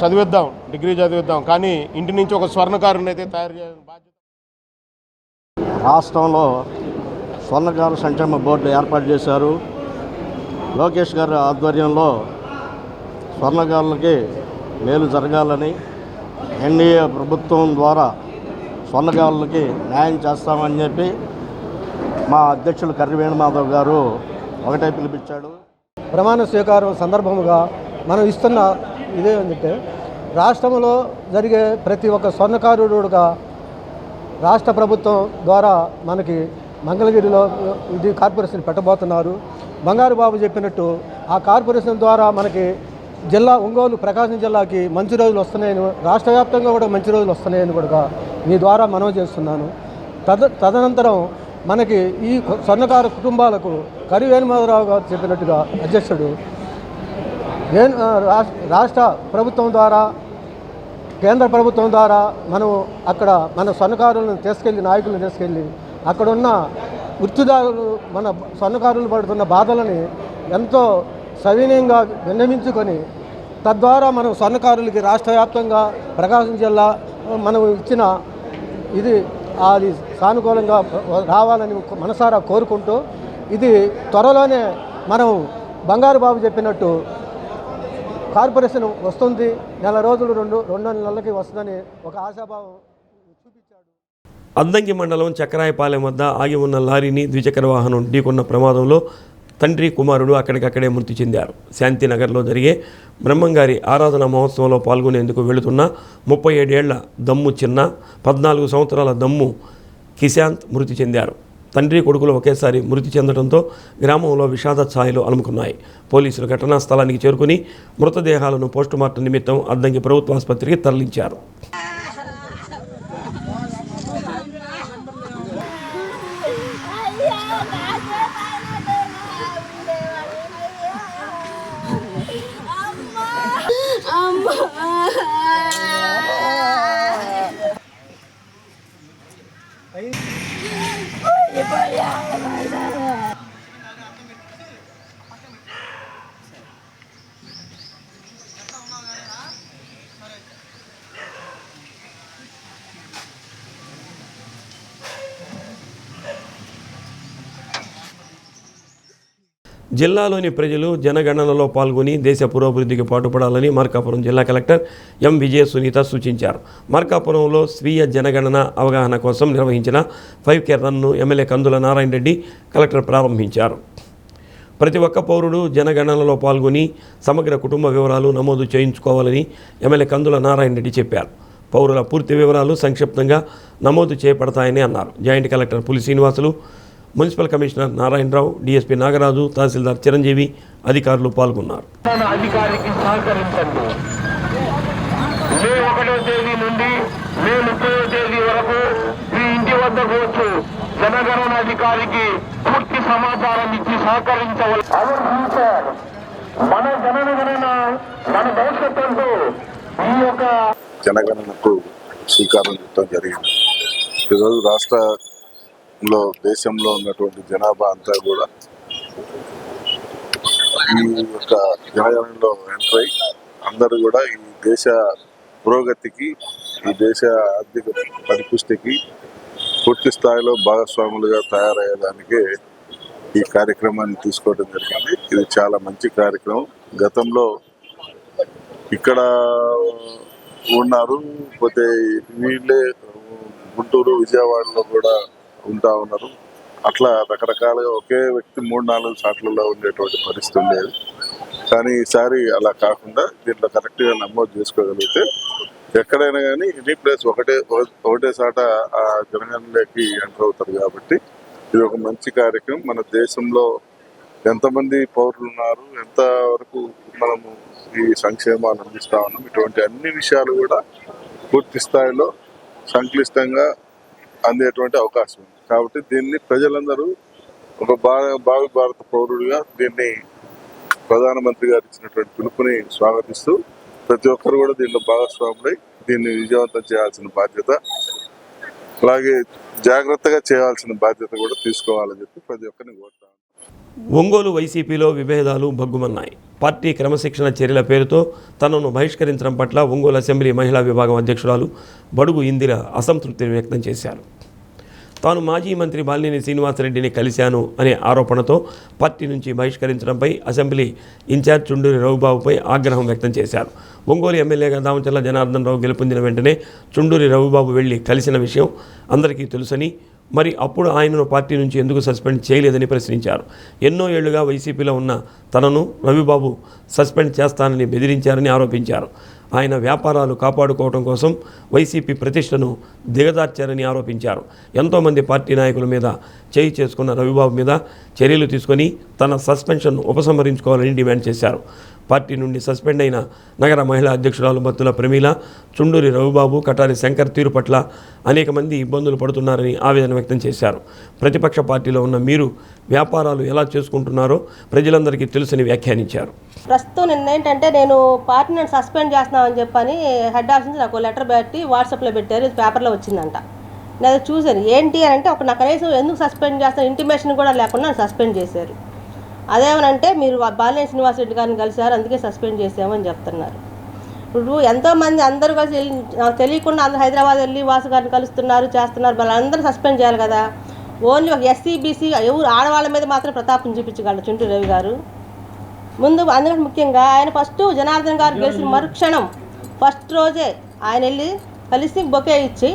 చదివిద్దాం, డిగ్రీ చదివిద్దాం, కానీ ఇంటి నుంచి ఒక స్వర్ణకారుని అయితే తయారు చేయాలని బాధ్యత. రాష్ట్రంలో స్వర్ణకారు సంక్షేమ బోర్డు ఏర్పాటు చేశారు. లోకేష్ గారి ఆధ్వర్యంలో స్వర్ణకారులకి మేలు జరగాలని ఎన్డీఏ ప్రభుత్వం ద్వారా స్వర్ణకారులకి న్యాయం చేస్తామని చెప్పి మా అధ్యక్షులు కర్రి వేణుమాధవ్ గారు ఒకటే పిలిపించాడు. ప్రమాణ స్వీకారం సందర్భముగా మనం ఇస్తున్న ఇదే ఏంటంటే రాష్ట్రంలో జరిగే ప్రతి ఒక్క స్వర్ణకారుడుగా రాష్ట్ర ప్రభుత్వం ద్వారా మనకి మంగళగిరిలో ఇది కార్పొరేషన్ పెట్టబోతున్నారు. బంగారు బాబు చెప్పినట్టు ఆ కార్పొరేషన్ ద్వారా మనకి జిల్లా ఒంగోలు ప్రకాశం జిల్లాకి మంచి రోజులు వస్తున్నాయని, రాష్ట్ర వ్యాప్తంగా కూడా మంచి రోజులు వస్తున్నాయని కూడా మీ ద్వారా మనవి చేస్తున్నాను. తదనంతరం మనకి ఈ స్వర్ణకార కుటుంబాలకు కర్రి వేణుమాధవరావు గారు చెప్పినట్టుగా అధ్యక్షుడు రాష్ట్ర ప్రభుత్వం ద్వారా కేంద్ర ప్రభుత్వం ద్వారా మనం అక్కడ మన స్వర్ణకారులను తీసుకెళ్ళి నాయకులను తీసుకెళ్ళి అక్కడున్న వృత్తిదారులు మన స్వర్ణకారులు పడుతున్న బాధలని ఎంతో సవినయంగా విన్నవించుకొని తద్వారా మనం స్వర్ణకారులకి రాష్ట్ర వ్యాప్తంగా ప్రకాశం జిల్లా మనం ఇచ్చిన ఇది అది సానుకూలంగా రావాలని మనసారా కోరుకుంటూ ఇది త్వరలోనే మనం బంగారు బాబు చెప్పినట్టు కార్పొరేషన్ వస్తుంది, నెల రోజులు రెండు నెలలకి వస్తుందని ఒక ఆశాభావం చూపించాడు. అద్దంకి మండలం చక్రాయపాలెం వద్ద ఆగి ఉన్న లారీని ద్విచక్ర వాహనం ఢీకొన్న ప్రమాదంలో తండ్రి కుమారుడు అక్కడికక్కడే మృతి చెందారు. శాంతినగర్లో జరిగే బ్రహ్మంగారి ఆరాధన మహోత్సవంలో పాల్గొనేందుకు వెళుతున్న 37 ఏళ్ల దమ్ము చిన్న, 14 సంవత్సరాల దమ్ము కిశాంత్ మృతి చెందారు. తండ్రి కొడుకులు ఒకేసారి మృతి చెందడంతో గ్రామంలో విషాద ఛాయలు అలుముకున్నాయి. పోలీసులు ఘటనా స్థలానికి చేరుకుని మృతదేహాలను పోస్టుమార్టం నిమిత్తం అద్దంకి ప్రభుత్వ ఆసుపత్రికి తరలించారు. జిల్లాలోని ప్రజలు జనగణనలో పాల్గొని దేశ పురోభివృద్ధికి పాటుపడాలని మార్కాపురం జిల్లా కలెక్టర్ ఎం విజయ సునీత సూచించారు. మార్కాపురంలో స్వీయ జనగణన అవగాహన కోసం నిర్వహించిన 5K రన్ను ఎమ్మెల్యే కందుల నారాయణ రెడ్డి కలెక్టర్ ప్రారంభించారు. ప్రతి ఒక్క పౌరుడు జనగణనలో పాల్గొని సమగ్ర కుటుంబ వివరాలు నమోదు చేయించుకోవాలని ఎమ్మెల్యే కందుల నారాయణ రెడ్డి చెప్పారు. పౌరుల పూర్తి వివరాలు సంక్షిప్తంగా నమోదు చేయబడతాయని అన్నారు. Joint collector Puli Srinivasulu, municipal commissioner Narayanarao, DSP Nagaraju, తహసీల్దార్ చిరంజీవి అధికారులు పాల్గొన్నారు. అధికారికి సహకరించండి. మే 1వ తేదీ నుండి మే 30వ తేదీ వరకు మీ ఇంటి వద్దకు వచ్చి జనగణన అధికారికి పూర్తి సమాచారం ఇచ్చి సహకరించవలసి. మన జనగణన మన భవిష్యత్తు ఈ యొక్క జనగణనకు శ్రీకారం చుట్టడం జరిగింది. ఈరోజు రాష్ట్రంలో దేశంలో ఉన్నటువంటి జనాభా అంతా కూడా ఈ యొక్క జనగణనలో ఎంటర్ అయి అందరూ కూడా ఈ దేశ పురోగతికి, ఈ దేశ ఆర్థిక పరిపుష్టికి పూర్తి స్థాయిలో భాగస్వాములుగా తయారయ్యేదానికే ఈ కార్యక్రమాన్ని తీసుకోవడం జరిగింది. ఇది చాలా మంచి కార్యక్రమం. గతంలో ఇక్కడ ఉన్నారు, పోతే వీళ్ళే గుంటూరు, విజయవాడలో కూడా ఉంటా ఉన్నారు. అట్లా రకరకాలుగా ఒకే వ్యక్తి 3-4 సార్లలో ఉండేటువంటి పరిస్థితి ఉండేది. కానీ ఈసారి అలా కాకుండా దీంట్లో కరెక్ట్గా నమోదు చేసుకోగలిగితే ఎక్కడైనా కానీ ఎనీ ప్లేస్ ఒకటే సాట ఆ జనగణనలోకి ఎంటర్ అవుతారు. కాబట్టి ఇది ఒక మంచి కార్యక్రమం. మన దేశంలో ఎంతమంది పౌరులు ఉన్నారు, ఎంతవరకు మనము ఈ సంక్షేమాలు అందిస్తా ఉన్నాం, ఇటువంటి అన్ని విషయాలు కూడా పూర్తి స్థాయిలో సంక్లిష్టంగా అందేటువంటి అవకాశం ఉంది. కాబట్టి దీన్ని ప్రజలందరూ ఒక భావి భారత పౌరుడిగా దీన్ని ప్రధానమంత్రి గారు ఇచ్చినటువంటి పిలుపుని స్వాగతిస్తూ ప్రతి ఒక్కరు కూడా దీనిలో భాగస్వాములై దీన్ని విజయవంతం చేయాల్సిన బాధ్యత, అలాగే జాగ్రత్తగా చేయాల్సిన బాధ్యత కూడా తీసుకోవాలని చెప్పి ప్రతి ఒక్కరిని కోరుతాను. ఒంగోలు వైసీపీలో విభేదాలు భగ్గుమన్నాయి. పార్టీ క్రమశిక్షణ చర్యల పేరుతో తనను బహిష్కరించడం పట్ల ఒంగోలు అసెంబ్లీ మహిళా విభాగం అధ్యక్షురాలు బడుగు ఇందిర అసంతృప్తిని వ్యక్తం చేశారు. తాను మాజీ మంత్రి బాలినేని శ్రీనివాసరెడ్డిని కలిశాను అనే ఆరోపణతో పార్టీ నుంచి బహిష్కరించడంపై అసెంబ్లీ ఇన్ఛార్జ్ చుండూరి రవిబాబుపై ఆగ్రహం వ్యక్తం చేశారు. ఒంగోలు ఎమ్మెల్యేగా దామచర్ల జనార్దన్ రావు గెలుపొందిన వెంటనే చుండూరి రవిబాబు వెళ్లి కలిసిన విషయం అందరికీ తెలుసని, మరి అప్పుడు ఆయనను పార్టీ నుంచి ఎందుకు సస్పెండ్ చేయలేదని ప్రశ్నించారు. ఎన్నో ఏళ్లుగా వైసీపీలో ఉన్న తనను రవిబాబు సస్పెండ్ చేస్తానని బెదిరించారని ఆరోపించారు. ఆయన వ్యాపారాలు కాపాడుకోవడం కోసం వైసీపీ ప్రతిష్టను దిగజార్చారని ఆరోపించారు. ఎంతోమంది పార్టీ నాయకుల మీద చేయి చేసుకున్న రవిబాబు మీద చర్యలు తీసుకొని తన సస్పెన్షన్ ఉపసంహరించుకోవాలని డిమాండ్ చేశారు. పార్టీ నుండి సస్పెండ్ అయిన నగర మహిళా అధ్యక్షురాలు బత్తుల ప్రమీల, చుండూరి రవిబాబు, కటారి శంకర్ తీరు పట్ల అనేక మంది ఇబ్బందులు పడుతున్నారని ఆవేదన వ్యక్తం చేశారు. ప్రతిపక్ష పార్టీలో ఉన్న మీరు వ్యాపారాలు ఎలా చేసుకుంటున్నారో ప్రజలందరికీ తెలుసని వ్యాఖ్యానించారు. ప్రస్తుతం నిన్నేంటంటే నేను పార్టీని సస్పెండ్ చేస్తున్నామని చెప్పని హెడ్ ఆఫీస్ నుంచి నాకు లెటర్ పెట్టి వాట్సాప్లో పెట్టారు, ఇది పేపర్లో వచ్చిందంట. నేను చూశాను ఏంటి అని అంటే ఒక నా కనీసం ఎందుకు సస్పెండ్ చేస్తాను ఇంటిమేషన్ కూడా లేకుండా సస్పెండ్ చేశారు. అదేమనంటే మీరు బాలినేని శ్రీనివాసరెడ్డి గారిని కలిశారు అందుకే సస్పెండ్ చేసామని చెప్తున్నారు. ఇప్పుడు ఎంతోమంది అందరూ కలిసి నాకు తెలియకుండా అందరూ హైదరాబాద్ వెళ్ళి వాసు గారిని కలుస్తున్నారు చేస్తున్నారు, వాళ్ళందరూ సస్పెండ్ చేయాలి కదా. ఓన్లీ ఒక ఎస్సీ బీసీ ఎవరు ఆడవాళ్ళ మీద మాత్రం ప్రతాపం చూపించగలరు చుంటూరు రవి గారు. ముందు అందుకంటే ముఖ్యంగా ఆయన ఫస్ట్ జనార్దన్ గారు గెలిచిన మరుక్షణం ఫస్ట్ రోజే ఆయన వెళ్ళి కలిసి బొకే ఇచ్చి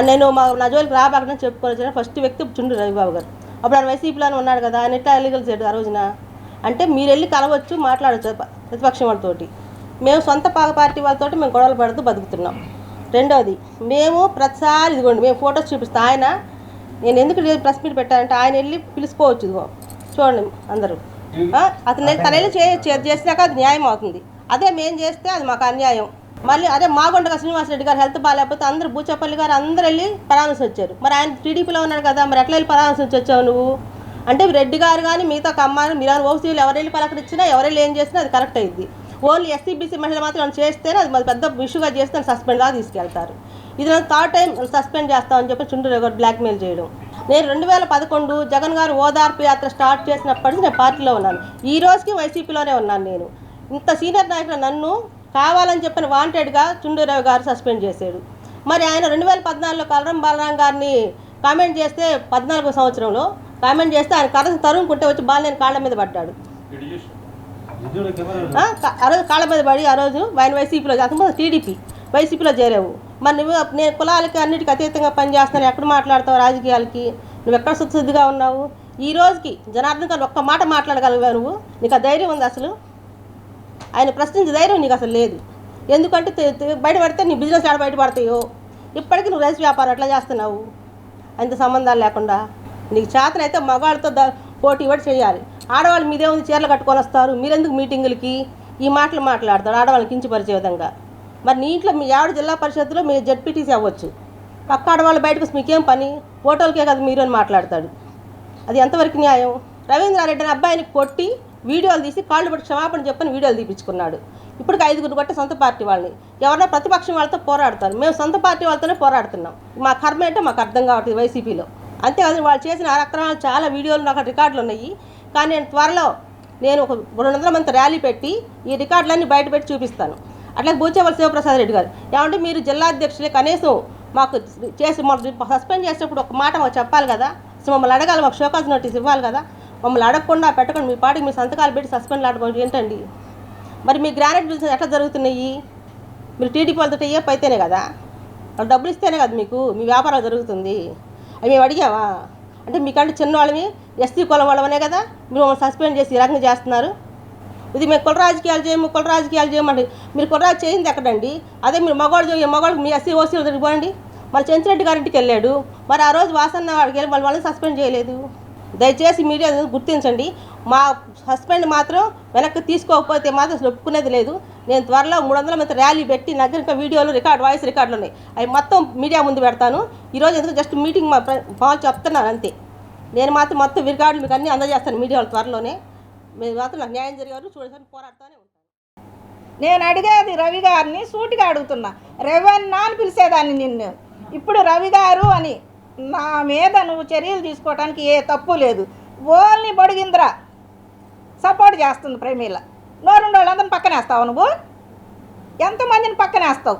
నేను నా జోలికి రాబాకని చెప్పుకొని వచ్చిన ఫస్ట్ వ్యక్తి చుండ్రు రవిబాబు గారు. అప్పుడు ఆయన వైసీపీలోనే ఉన్నాడు కదా, ఆయన ఎట్లా ఎల్లీగల్ చేయడు ఆ రోజున. అంటే మీరు వెళ్ళి కలవచ్చు, మాట్లాడచ్చు ప్రతిపక్షం వాళ్ళతోటి. మేము సొంత పార్టీ వాళ్ళతోటి మేము గొడవలు పడుతూ బతుకుతున్నాం. రెండోది, మేము ప్రతిసారి ఇదిగోండి మేము ఫొటోస్ చూపిస్తాం. ఆయన నేను ఎందుకు ప్రెస్ మీట్ పెట్టానంటే ఆయన వెళ్ళి పిలుచుకోవచ్చు, ఇదిగో చూడండి అందరూ. అతను తన వెళ్ళి చేసినాక అది న్యాయం అవుతుంది. అదే మేము చేస్తే అది మాకు అన్యాయం. మళ్ళీ అదే మాగొండగా శ్రీనివాసరెడ్డి గారు హెల్త్ బాగాలేకపోతే అందరూ బూచపల్లి గారు అందరూ వెళ్ళి పరామర్శ వచ్చారు. మరి ఆయన టీడీపీలో ఉన్నాడు కదా, మరి ఎట్లా వెళ్ళి పరామర్శించి వచ్చావు నువ్వు అంటే రెడ్డి గారు కానీ మిగతా కమ్మారు మీరు ఓసీలు ఎవరు వెళ్ళి పలకరించినా ఎవరెళ్ళి ఏం చేసినా అది కరెక్ట్ అయింది. ఓన్లీ ఎస్సీబీసీ మహిళలు మాత్రం చేస్తేనే అది పెద్ద ఇష్యూగా చేస్తే సస్పెండ్ దాకా తీసుకెళ్తారు. ఇది నేను థర్డ్ టైం సస్పెండ్ చేస్తామని చెప్పి చుండ్రు గారు బ్లాక్మెయిల్ చేయడం. నేను 2011 జగన్ గారు ఓదార్పు యాత్ర స్టార్ట్ చేసినప్పటి నుంచి నేను పార్టీలో ఉన్నాను. ఈ రోజుకి వైసీపీలోనే ఉన్నాను. నేను ఇంత సీనియర్ నాయకులు నన్ను కావాలని చెప్పిన వాంటెడ్గా చుండూరావు గారు సస్పెండ్ చేశాడు. మరి ఆయన 2014లో కలరం బాలరాం గారిని కామెంట్ చేస్తే 14వ సంవత్సరంలో కామెంట్ చేస్తే ఆయన కర్రను తరుముకుంటే వచ్చి బాలనేని కాళ్ళ మీద పడ్డాడు. ఆ రోజు కాళ్ళ మీద పడి ఆ రోజు ఆయన వైసీపీలో అంతకుముందు టీడీపీ వైసీపీలో చేరావు. మరి నువ్వు నేను కులాలకి అన్నిటికీ అతీతంగా పనిచేస్తాను ఎక్కడ మాట్లాడతావు, రాజకీయాలకి నువ్వు ఎక్కడ శుద్ధిగా ఉన్నావు? ఈ రోజుకి జనార్దన్ గారు ఒక్క మాట మాట్లాడగలిగావు నువ్వు? నీకు ఆ ధైర్యం ఉంది? అసలు ఆయన ప్రశ్నించే ధైర్యం నీకు అసలు లేదు. ఎందుకంటే బయటపడితే నీ బిజినెస్ ఆడ బయటపడతాయో. ఇప్పటికీ నువ్వు రైస్ వ్యాపారం ఎట్లా చేస్తున్నావు అంత సంబంధాలు లేకుండా? నీకు చేతనైతే మగవాళ్ళతో పోటీ పడి చేయాలి. ఆడవాళ్ళు మీదే ఉంది చీరలు కట్టుకొని వస్తారు, మీరెందుకు మీటింగులకి ఈ మాటలు మాట్లాడతారు ఆడవాళ్ళని కించపరిచే విధంగా? మరి నీ ఇంట్లో మీ ఆవిడ జిల్లా పరిషత్తులో మీ జడ్పీటీసీ అవ్వచ్చు, పక్క ఆడవాళ్ళు బయటకు మీకేం పని, ఫోటోలకే కదా మీరు అని మాట్లాడతాడు. అది ఎంతవరకు న్యాయం? రవీంద్రారెడ్డి అనే అబ్బాయిని కొట్టి వీడియోలు తీసి కాళ్ళు పట్టి క్షమాపణ చెప్పని వీడియోలు తీపించుకున్నాడు. ఇప్పటికి 5గురు కొట్టి సొంత పార్టీ వాళ్ళని ఎవరైనా ప్రతిపక్షం వాళ్ళతో పోరాడతారు. మేము సొంత పార్టీ వాళ్ళతోనే పోరాడుతున్నాం. మా కర్మ ఏంటో మాకు అర్థం కావట్లేదు వైసీపీలో. అంతేకాదు వాళ్ళు చేసిన అక్రమాలు చాలా వీడియోలు నాకు రికార్డులు ఉన్నాయి. కానీ నేను త్వరలో ఒక 200 మంది ర్యాలీ పెట్టి ఈ రికార్డులన్నీ బయట పెట్టి చూపిస్తాను. అట్లా బూచేపల్లి శివప్రసాద్ రెడ్డి గారు ఏమంటే మీరు జిల్లా అధ్యక్షులే కనీసం మాకు చేసి సస్పెండ్ చేసేటప్పుడు ఒక మాట మాకు చెప్పాలి కదా, మమ్మల్ని అడగాలి, మాకు షోకాజ్ నోటీస్ ఇవ్వాలి కదా. మమ్మల్ని అడగకుండా పెట్టకుండా మీ పాటికి మీ సంతకాలు పెట్టి సస్పెండ్ ఆడుకోండి ఏంటండి? మరి మీ గ్రానైట్ బిజినెస్ ఎట్లా జరుగుతున్నాయి? మీరు టీడీపీ వాళ్ళతో ఏప్ అయితేనే కదా, వాళ్ళు డబ్బులు ఇస్తేనే కదా మీకు మీ వ్యాపారం జరుగుతుంది. అవి మేము అడిగావా? అంటే మీకంటే చిన్నవాళ్ళని ఎస్సీ కులం వాళ్ళమనే కదా మీరు మమ్మల్ని సస్పెండ్ చేసి ఈ రకంగా చేస్తున్నారు. ఇది మేము కుల రాజకీయాలు చేయమండి. మీరు కులరాజు చేయింది ఎక్కడండి? అదే మీరు మగవాడు మీ ఎస్సీ ఓసీలు తిరిగిపోండి. మళ్ళీ చెంచిరెడ్డి గారింటికి వెళ్ళాడు, మరి ఆ రోజు వాసన్న వాడికి వెళ్ళి వాళ్ళని సస్పెండ్ చేయలేదు. దయచేసి మీడియా గుర్తించండి. మా సస్పెండ్ మాత్రం వెనక్కి తీసుకోకపోతే మాత్రం అసలు ఒప్పుకునేది లేదు. నేను త్వరలో 300 మంది ర్యాలీ పెట్టి నగరిక వీడియోలు వాయిస్ రికార్డులు ఉన్నాయి, అవి మొత్తం మీడియా ముందు పెడతాను. ఈరోజు ఎందుకు జస్ట్ మీటింగ్ వాళ్ళు చెప్తున్నాను అంతే. నేను మాత్రం మొత్తం రికార్డులు మీకు అన్నీ అందజేస్తాను మీడియాలో త్వరలోనే. మీరు మాత్రం నాకు న్యాయం జరిగారు చూడడానికి పోరాడుతూనే ఉంటాను. నేను అడిగేది రవి గారిని సూటిగా అడుగుతున్నా. రెవెన్నా అని పిలిచేదాన్ని నిన్ను, ఇప్పుడు రవి గారు అని. నా మీద నువ్వు చర్యలు తీసుకోవడానికి ఏ తప్పు లేదు. ఓన్లీ బొడిగింద్ర సపోర్ట్ చేస్తుంది ప్రేమీల. నోరుండి వాళ్ళందరిని పక్కనేస్తావు నువ్వు? ఎంతమందిని పక్కనేస్తావు?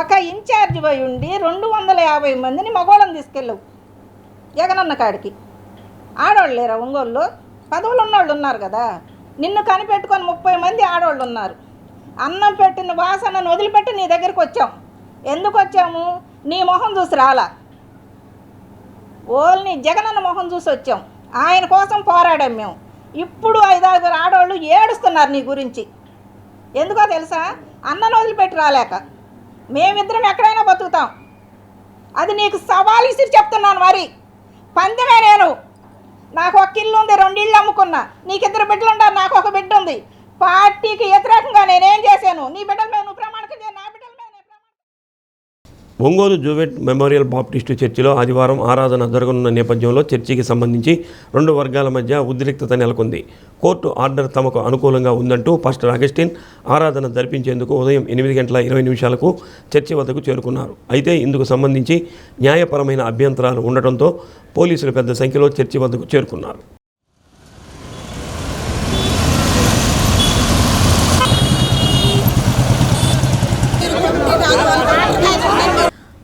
ఒక ఇన్ఛార్జ్ పోయి ఉండి 250 మందిని మగవాళ్ళని తీసుకెళ్ళవు జగనన్న కాడికి. ఆడవాళ్ళు లేరా ఒంగోళ్ళు? పదవులు ఉన్నవాళ్ళు ఉన్నారు కదా. నిన్ను కనిపెట్టుకొని 30 మంది ఆడవాళ్ళు ఉన్నారు. అన్నం పెట్టిన వాసనను వదిలిపెట్టి నీ దగ్గరికి వచ్చాం. ఎందుకు వచ్చాము? నీ మొహం చూసి రాలా, ఓన్లీ జగనన్న మొహం చూసి వచ్చాం. ఆయన కోసం పోరాడాం మేము. ఇప్పుడు 5-6 ఆడవాళ్ళు ఏడుస్తున్నారు నీ గురించి. ఎందుకో తెలుసా? అన్నను వదిలిపెట్టి రాలేక. మేమిద్దరం ఎక్కడైనా బతుకుతాం. అది నీకు సవాల్ ఇసిరి చెప్తున్నాను. మరి పందెమే నేను. నాకు ఒక ఇల్లు ఉంది, 2 ఇళ్ళు అమ్ముకున్నా. నీకు 2 బిడ్డలు ఉన్నారు, నాకు ఒక బిడ్డ ఉంది. పార్టీకి వ్యతిరేకంగా నేనేం చేశాను? నీ బిడ్డల మీద నువ్వు ప్రమాణకం చేయ, నా బిడ్డల మీద. ఒంగోలు జూవెట్ మెమోరియల్ బాప్టిస్టు చర్చిలో ఆదివారం ఆరాధన జరగనున్న నేపథ్యంలో చర్చికి సంబంధించి 2 వర్గాల మధ్య ఉద్రిక్తత నెలకొంది. కోర్టు ఆర్డర్ తమకు అనుకూలంగా ఉందంటూ పాస్టర్ అగస్టిన్ ఆరాధన జరిపించేందుకు ఉదయం 8:20 చర్చి వద్దకు చేరుకున్నారు. అయితే ఇందుకు సంబంధించి న్యాయపరమైన అభ్యంతరాలు ఉండటంతో పోలీసులు పెద్ద సంఖ్యలో చర్చి వద్దకు చేరుకున్నారు.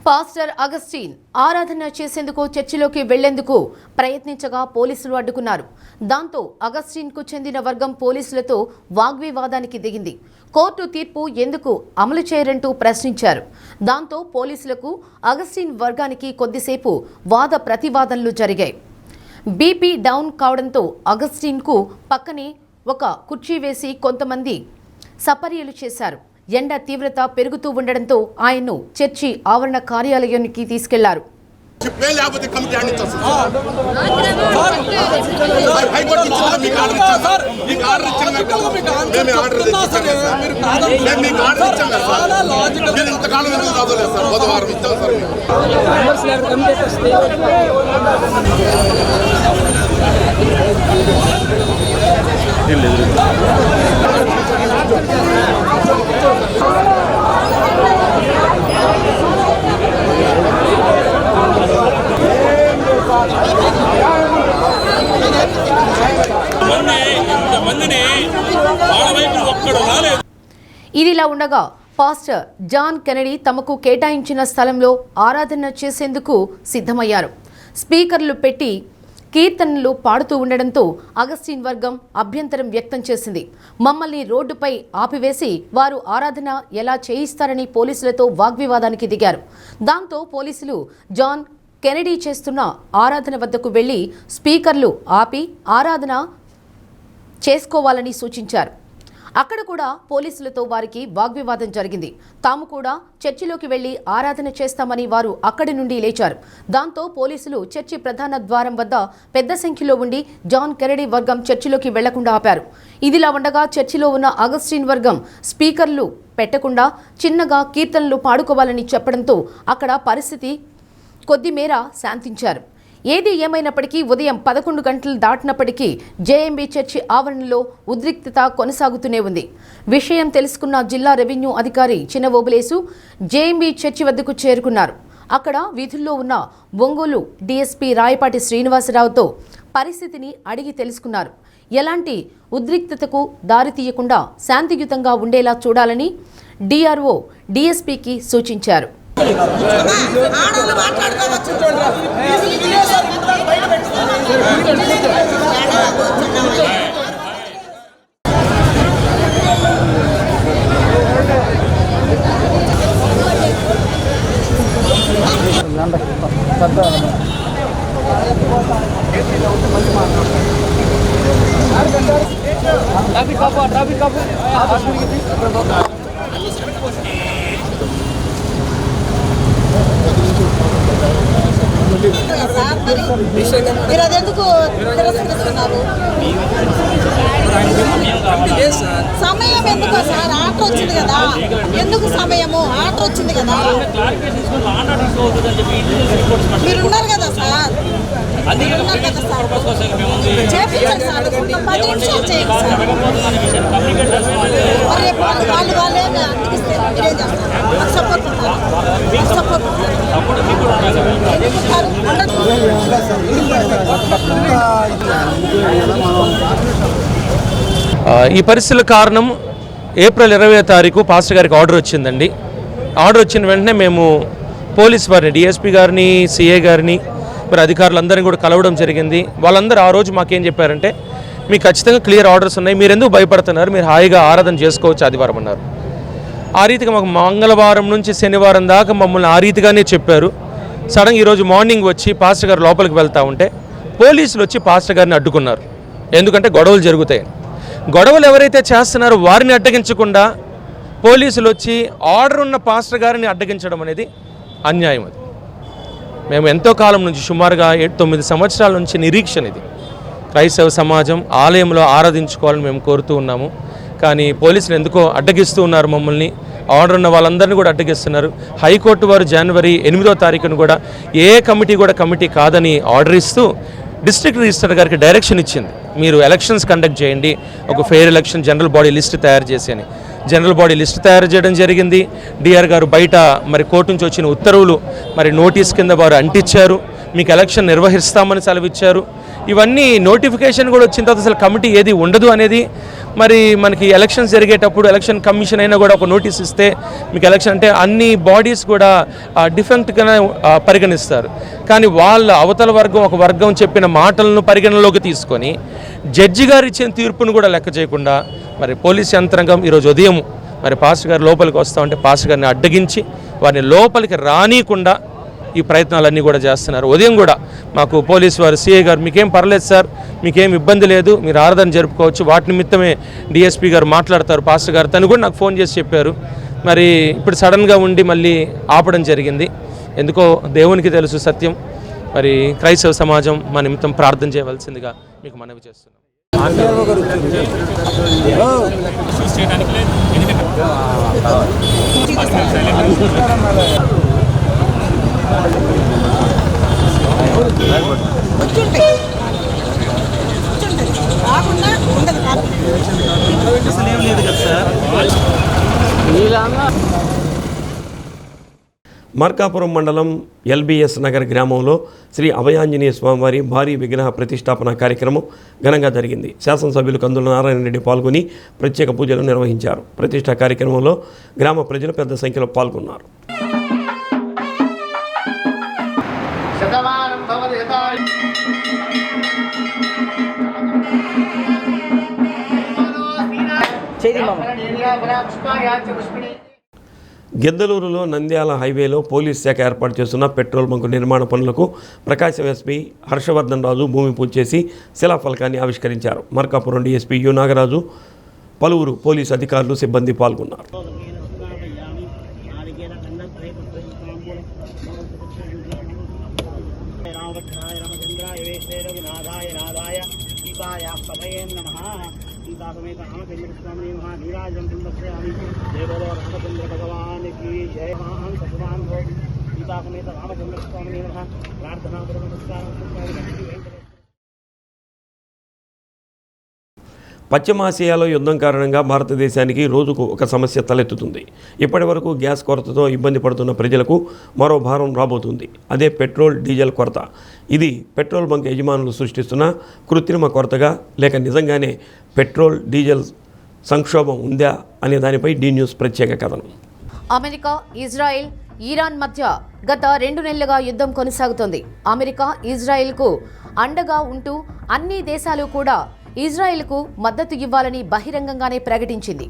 పాస్టర్ అగస్టిన్ ఆరాధన చేసేందుకు చర్చిలోకి వెళ్లేందుకు ప్రయత్నించగా పోలీసులు అడ్డుకున్నారు. దాంతో అగస్టిన్కు చెందిన వర్గం పోలీసులతో వాగ్వివాదానికి దిగింది. కోర్టు తీర్పు ఎందుకు అమలు చేయరంటూ ప్రశ్నించారు. దాంతో పోలీసులకు అగస్టిన్ వర్గానికి కొద్దిసేపు వాద ప్రతివాదనలు జరిగాయి. బీపీ డౌన్ కావడంతో అగస్టిన్కు పక్కనే ఒక కుర్చీ వేసి కొంతమంది సపర్యలు చేశారు. ఎండ తీవ్రత పెరుగుతూ ఉండడంతో ఆయన్ను చర్చి ఆవరణ కార్యాలయానికి తీసుకెళ్లారు. ఇదిలా ఉండగా పాస్టర్ జాన్ కెనడీ తమకు కేటాయించిన స్థలంలో ఆరాధన చేసేందుకు సిద్ధమయ్యారు. స్పీకర్లు పెట్టి కీర్తనలు పాడుతూ ఉండడంతో అగస్టిన్ వర్గం అభ్యంతరం వ్యక్తం చేసింది. మమ్మల్ని రోడ్డుపై ఆపివేసి వారు ఆరాధన ఎలా చేయిస్తారని పోలీసులతో వాగ్వివాదానికి దిగారు. దాంతో పోలీసులు జాన్ కెనడీ చేస్తున్న ఆరాధన వద్దకు వెళ్లి స్పీకర్లు ఆపి ఆరాధన చేసుకోవాలని సూచించారు. అక్కడ కూడా పోలీసులతో వారికి వాగ్వివాదం జరిగింది. తాము కూడా చర్చిలోకి వెళ్లి ఆరాధన చేస్తామని వారు అక్కడి నుండి లేచారు. దాంతో పోలీసులు చర్చి ప్రధాన ద్వారం వద్ద పెద్ద సంఖ్యలో ఉండి జాన్ కెనడీ వర్గం చర్చిలోకి వెళ్లకుండా ఆపారు. ఇదిలా ఉండగా చర్చిలో ఉన్న అగస్టిన్ వర్గం స్పీకర్లు పెట్టకుండా చిన్నగా కీర్తనలు పాడుకోవాలని చెప్పడంతో అక్కడ పరిస్థితి కొద్దిమేర శాంతించారు. ఏది ఏమైనప్పటికీ ఉదయం 11 గంటలు దాటినప్పటికీ జేఎంబీ చర్చి ఆవరణలో ఉద్రిక్తత కొనసాగుతూనే ఉంది. విషయం తెలుసుకున్న జిల్లా రెవెన్యూ అధికారి చినవోబులేసు జేఎంబీ చర్చి వద్దకు చేరుకున్నారు. అక్కడ వీధుల్లో ఉన్న ఒంగోలు డీఎస్పీ రాయపాటి శ్రీనివాసరావుతో పరిస్థితిని అడిగి తెలుసుకున్నారు. ఎలాంటి ఉద్రిక్తతకు దారితీయకుండా శాంతియుతంగా ఉండేలా చూడాలని డిఆర్ఓ డీఎస్పీకి సూచించారు. మీరు అదెందుకు తిరస్కరిస్తున్నారు? సమయం ఎందుకో సార్, ఆర్డర్ వచ్చింది కదా. ఎందుకు సమయము? ఆర్డర్ వచ్చింది కదా, మీరున్నారు కదా సార్. చేపించండి సార్, 10 నిమిషాలు చేయండి సార్. మరి వాళ్ళే అందికిస్తే మీరేం చేస్తారు? మాకు సపోర్ట్ ఉంటారు, మాకు సపోర్ట్ ఈ పరిస్థితుల కారణం ఏప్రిల్ 20వ తారీఖు పాస్టర్ గారికి ఆర్డర్ వచ్చిందండి. ఆర్డర్ వచ్చిన వెంటనే మేము పోలీస్ వారిని, డిఎస్పీ గారిని, సిఏ గారిని, మరి అధికారులందరినీ కూడా కలవడం జరిగింది. వాళ్ళందరూ ఆ రోజు మాకేం చెప్పారంటే, మీకు ఖచ్చితంగా క్లియర్ ఆర్డర్స్ ఉన్నాయి, మీరు ఎందుకు భయపడుతున్నారు, మీరు హాయిగా ఆరాధన చేసుకోవచ్చు ఆదివారం అన్నారు. ఆ రీతిగా మాకు మంగళవారం నుంచి శనివారం దాకా మమ్మల్ని ఆ రీతిగానే చెప్పారు. సడన్గా ఈరోజు మార్నింగ్ వచ్చి పాస్టర్ గారు లోపలికి వెళ్తూ ఉంటే పోలీసులు వచ్చి పాస్టర్ గారిని అడ్డుకున్నారు. ఎందుకంటే గొడవలు జరుగుతాయి. గొడవలు ఎవరైతే చేస్తున్నారో వారిని అడ్డగించకుండా పోలీసులు వచ్చి ఆర్డర్ ఉన్న పాస్టర్ గారిని అడ్డగించడం అనేది అన్యాయం. అది మేము ఎంతో కాలం నుంచి, సుమారుగా 9 సంవత్సరాల నుంచి నిరీక్షణ ఇది. క్రైస్తవ సమాజం ఆలయంలో ఆరాధించుకోవాలని మేము కోరుతూ ఉన్నాము. కానీ పోలీసులు ఎందుకో అడ్డగిస్తూ ఉన్నారు మమ్మల్ని. ఆర్డర్ ఉన్న వాళ్ళందరినీ కూడా అడ్డగిస్తున్నారు. హైకోర్టు వారు జనవరి 8వ తారీఖును కూడా ఏ కమిటీ కూడా కమిటీ కాదని ఆర్డర్ ఇస్తూ డిస్ట్రిక్ట్ రిజిస్టర్ గారికి డైరెక్షన్ ఇచ్చింది. మీరు ఎలక్షన్స్ కండక్ట్ చేయండి, ఒక fair election general body list తయారు చేసి అని. జనరల్ బాడీ లిస్ట్ తయారు చేయడం జరిగింది. డిఆర్ గారు బయట మరి కోర్టు నుంచి వచ్చిన ఉత్తర్వులు మరి నోటీస్ కింద వారు అంటించారు. మీకు ఎలక్షన్ నిర్వహిస్తామని సెలవిచ్చారు. ఇవన్నీ నోటిఫికేషన్ కూడా వచ్చిన తర్వాత అసలు కమిటీ ఏది ఉండదు అనేది, మరి మనకి ఎలక్షన్స్ జరిగేటప్పుడు ఎలక్షన్ కమిషన్ అయినా కూడా ఒక నోటీస్ ఇస్తే మీకు ఎలక్షన్ అంటే అన్ని బాడీస్ కూడా డిఫెక్ట్గానే పరిగణిస్తారు. కానీ వాళ్ళ అవతల వర్గం ఒక వర్గం చెప్పిన మాటలను పరిగణలోకి తీసుకొని జడ్జి గారు ఇచ్చిన తీర్పును కూడా లెక్క చేయకుండా మరి పోలీస్ యంత్రాంగం ఈరోజు ఉదయం మరి పాస్టర్ గారు లోపలికి వస్తామంటే పాస్టర్ గారిని అడ్డగించి వారిని లోపలికి రానియకుండా ఈ ప్రయత్నాలన్నీ కూడా చేస్తున్నారు. ఉదయం కూడా మాకు పోలీసు వారు సిఐ గారు మీకేం పర్లేదు సార్, మీకేం ఇబ్బంది లేదు, మీరు ఆరాధన జరుపుకోవచ్చు, వాటి నిమిత్తమే డిఎస్పీ గారు మాట్లాడతారు పాస్టర్ గారు తను కూడా నాకు ఫోన్ చేసి చెప్పారు. మరి ఇప్పుడు సడన్గా ఉండి మళ్ళీ ఆపడం జరిగింది. ఎందుకో దేవునికి తెలుసు సత్యం. మరి క్రైస్తవ సమాజం మా నిమిత్తం ప్రార్థన చేయవలసిందిగా మీకు మనవి చేస్తున్నాం. మార్కాపురం మండలం ఎల్బిఎస్ నగర్ గ్రామంలో శ్రీ అభయాంజనేయ స్వామివారి భారీ విగ్రహ ప్రతిష్టాపన కార్యక్రమం ఘనంగా జరిగింది. శాసనసభ్యులు కందుల నారాయణ రెడ్డి పాల్గొని ప్రత్యేక పూజలు నిర్వహించారు. ప్రతిష్ఠా కార్యక్రమంలో గ్రామ ప్రజలు పెద్ద సంఖ్యలో పాల్గొన్నారు. గిద్దలూరులో నంద్యాల హైవేలో పోలీస్ శాఖ ఏర్పాటు చేస్తున్న పెట్రోల్ బంకు నిర్మాణ పనులకు ప్రకాశం ఎస్పీ హర్షవర్ధన్ రాజు భూమి పూజ చేసి శిలాఫలకాన్ని ఆవిష్కరించారు. మార్కాపురం డీఎస్పీ యు నాగరాజు, పలువురు పోలీసు అధికారులు, సిబ్బంది పాల్గొన్నారు. పశ్చిమాసియాలో యుద్ధం కారణంగా భారతదేశానికి రోజుకు ఒక సమస్య తలెత్తుతుంది. ఇప్పటి వరకు గ్యాస్ కొరతతో ఇబ్బంది పడుతున్న ప్రజలకు మరో భారం రాబోతుంది. అదే పెట్రోల్, డీజిల్ కొరత. ఇది పెట్రోల్ బంక్ యజమానులు సృష్టిస్తున్న కృత్రిమ కొరతగా లేక నిజంగానే పెట్రోల్, డీజిల్ సంక్షోభం ఉందా అనే దానిపై డి న్యూస్ ప్రత్యేక కథనం. అమెరికా, ఇజ్రాయెల్, ఇరాన్ మధ్య గత 2 నెలలుగా యుద్ధం కొనసాగుతోంది. అమెరికా ఇజ్రాయెల్కు అండగా ఉంటూ అన్ని దేశాలు కూడా ఇజ్రాయెల్కు మద్దతు ఇవ్వాలని బహిరంగంగానే ప్రకటించింది.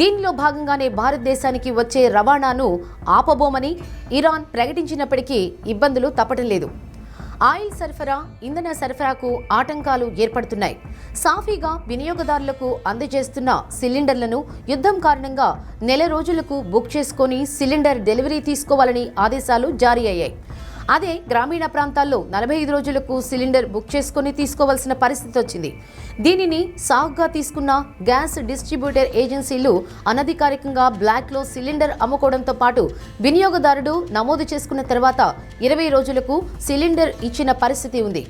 దీనిలో భాగంగానే భారతదేశానికి వచ్చే రవాణాను ఆపబోమని ఇరాన్ ప్రకటించినప్పటికీ ఇబ్బందులు తప్పటం లేదు. ఆయిల్ సరఫరా, ఇంధన సరఫరాకు ఆటంకాలు ఏర్పడుతున్నాయి. సాఫీగా వినియోగదారులకు అందజేస్తున్న సిలిండర్లను యుద్ధం కారణంగా నెల రోజులకు బుక్ చేసుకొని సిలిండర్ డెలివరీ తీసుకోవాలని ఆదేశాలు జారీ అయ్యాయి. అదే గ్రామీణ ప్రాంతాల్లో 45 రోజులకు సిలిండర్ బుక్ చేసుకొని తీసుకోవాల్సిన పరిస్థితి వచ్చింది. దీనిని సాగుగా తీసుకున్న గ్యాస్ డిస్ట్రిబ్యూటర్ ఏజెన్సీలు అనధికారికంగా బ్లాక్లో సిలిండర్ అమ్ముకోవడంతో పాటు వినియోగదారుడు నమోదు చేసుకున్న తర్వాత 20 రోజులకు సిలిండర్ ఇచ్చిన పరిస్థితి ఉంది.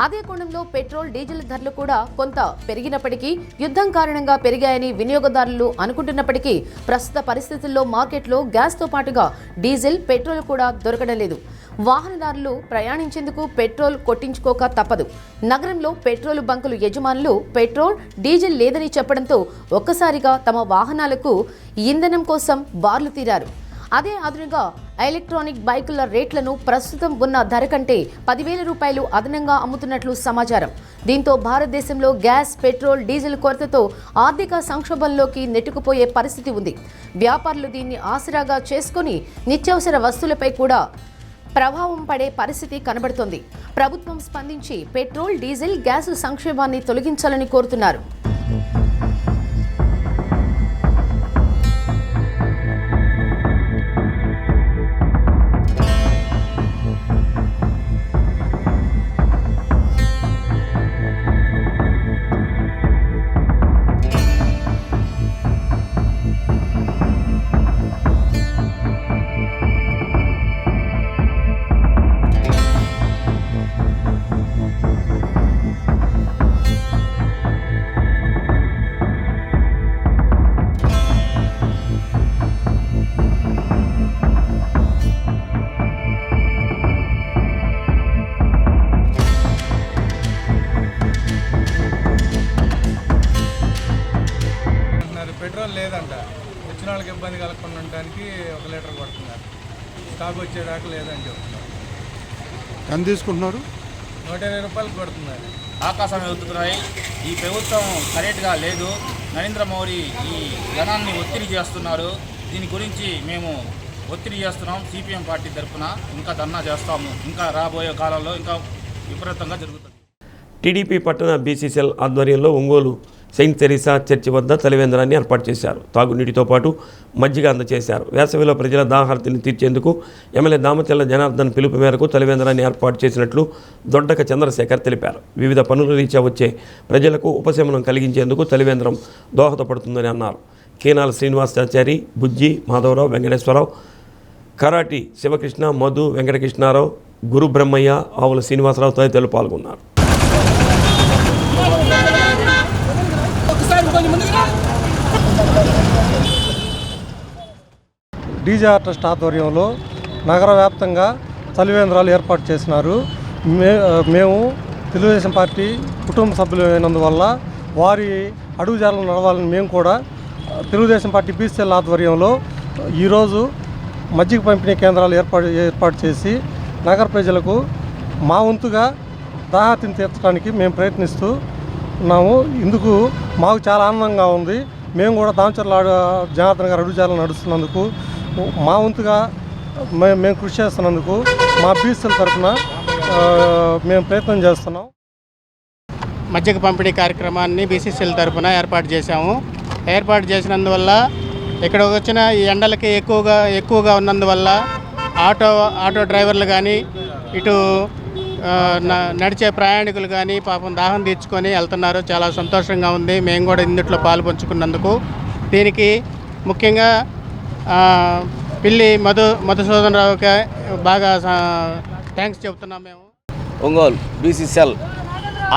అదే కోణంలో పెట్రోల్, డీజిల్ ధరలు కూడా కొంత పెరిగినప్పటికీ యుద్ధం కారణంగా పెరిగాయని వినియోగదారులు అనుకుంటున్నప్పటికీ ప్రస్తుత పరిస్థితుల్లో మార్కెట్లో గ్యాస్తో పాటుగా డీజిల్, పెట్రోల్ కూడా దొరకడం లేదు. వాహనదారులు ప్రయాణించేందుకు పెట్రోల్ కొట్టించుకోక తప్పదు. నగరంలో పెట్రోల్ బంకులు యజమానులు పెట్రోల్, డీజిల్ లేదని చెప్పడంతో ఒక్కసారిగా తమ వాహనాలకు ఇంధనం కోసం బార్లు తీరారు. అదే అదునుగా ఎలక్ట్రానిక్ బైకుల రేట్లను ప్రస్తుతం ఉన్న ధర కంటే 10,000 రూపాయలు అదనంగా అమ్ముతున్నట్లు సమాచారం. దీంతో భారతదేశంలో గ్యాస్, పెట్రోల్, డీజిల్ కొరతతో ఆర్థిక సంక్షోభంలోకి నెట్టుకుపోయే పరిస్థితి ఉంది. వ్యాపారులు దీన్ని ఆసరాగా చేసుకుని నిత్యావసర వస్తువులపై కూడా ప్రభావం పడే పరిస్థితి కనబడుతోంది. ప్రభుత్వం స్పందించి పెట్రోల్, డీజిల్, గ్యాస్ సంక్షోభాన్ని తొలగించాలని కోరుతున్నారు. ఇబ్బంది కలగకుండా ఉండడానికి 1 లీటర్ కొడుతున్నారు. స్టాక్ వచ్చేదాకా లేదని చెప్తున్నారు. ఎంత తీసుకుంటున్నారు? 120 రూపాయలు కొడుతున్నారు. ఆకాశం ఎత్తుతున్నాయి. ఈ ప్రభుత్వం కరెక్ట్గా లేదు. నరేంద్ర మోడీ ఈ జనాన్ని ఒత్తిడి చేస్తున్నారు. దీని గురించి మేము ఒత్తిడి చేస్తున్నాం. సిపిఎం పార్టీ తరఫున ఇంకా ధర్నా చేస్తాము. ఇంకా రాబోయే కాలంలో ఇంకా విపరీతంగా జరుగుతుంది. టీడీపీ పట్టణ బీసీసీఎల్ ఆధ్వర్యంలో ఒంగోలు సెయింట్ తెరీసా చర్చి వద్ద చలివేంద్రాన్ని ఏర్పాటు చేశారు. తాగునీటితో పాటు మజ్జిగ అందజేశారు. వేసవిలో ప్రజల దాహార్తిని తీర్చేందుకు ఎమ్మెల్యే దామచల్ల జనార్దన్ పిలుపు మేరకు చలివేంద్రాన్ని ఏర్పాటు చేసినట్లు దొడ్డక చంద్రశేఖర్ తెలిపారు. వివిధ పనుల రీత్యా వచ్చే ప్రజలకు ఉపశమనం కలిగించేందుకు చలివేంద్రం దోహదపడుతుందని అన్నారు. కేనాల శ్రీనివాసాచారి, బుజ్జి, మాధవరావు, వెంకటేశ్వరరావు, కరాటి శివకృష్ణ, మధు, వెంకటకృష్ణారావు, గురు బ్రహ్మయ్య, ఆవుల శ్రీనివాసరావు తదితరులు పాల్గొన్నారు. డీజే ట్రస్ట్ ఆధ్వర్యంలో నగర వ్యాప్తంగా చలివేంద్రాలు ఏర్పాటు చేసినారు. మేము తెలుగుదేశం పార్టీ కుటుంబ సభ్యులు అయినందువల్ల వారి అడుగుజాడలు నడవాలని మేము కూడా తెలుగుదేశం పార్టీ బీసీఎల్ ఆధ్వర్యంలో ఈరోజు మజ్జిగ పంపిణీ కేంద్రాలు ఏర్పాటు చేసి నగర ప్రజలకు మా వంతుగా దాహార్తిని తీర్చడానికి మేము ప్రయత్నిస్తూ ఉన్నాము. ఇందుకు మాకు చాలా ఆనందంగా ఉంది. మేము కూడా దామచర్ల జనార్దన్ గారు అడుగుజాడలు నడుస్తున్నందుకు మా వంతుగా మేము కృషి చేస్తున్నందుకు మా బీసీఎల్ తరఫున మేము ప్రయత్నం చేస్తున్నాం. మజ్జిగ పంపిణీ కార్యక్రమాన్ని బీసీసీఎల్ తరఫున ఏర్పాటు చేశాము. ఏర్పాటు చేసినందువల్ల ఇక్కడ వచ్చిన ఈ ఎండలకి ఎక్కువగా ఉన్నందువల్ల ఆటో డ్రైవర్లు కానీ ఇటు నడిచే ప్రయాణికులు కానీ పాపం దాహం తీర్చుకొని వెళ్తున్నారు. చాలా సంతోషంగా ఉంది. మేము కూడా ఇందుట్లో పాలు పంచుకున్నందుకు. దీనికి ముఖ్యంగా పిల్లి మధుసూదన్ రావుకి బాగా థ్యాంక్స్ చెప్తున్నాం. మేము ఒంగోలు బీసీసీఎల్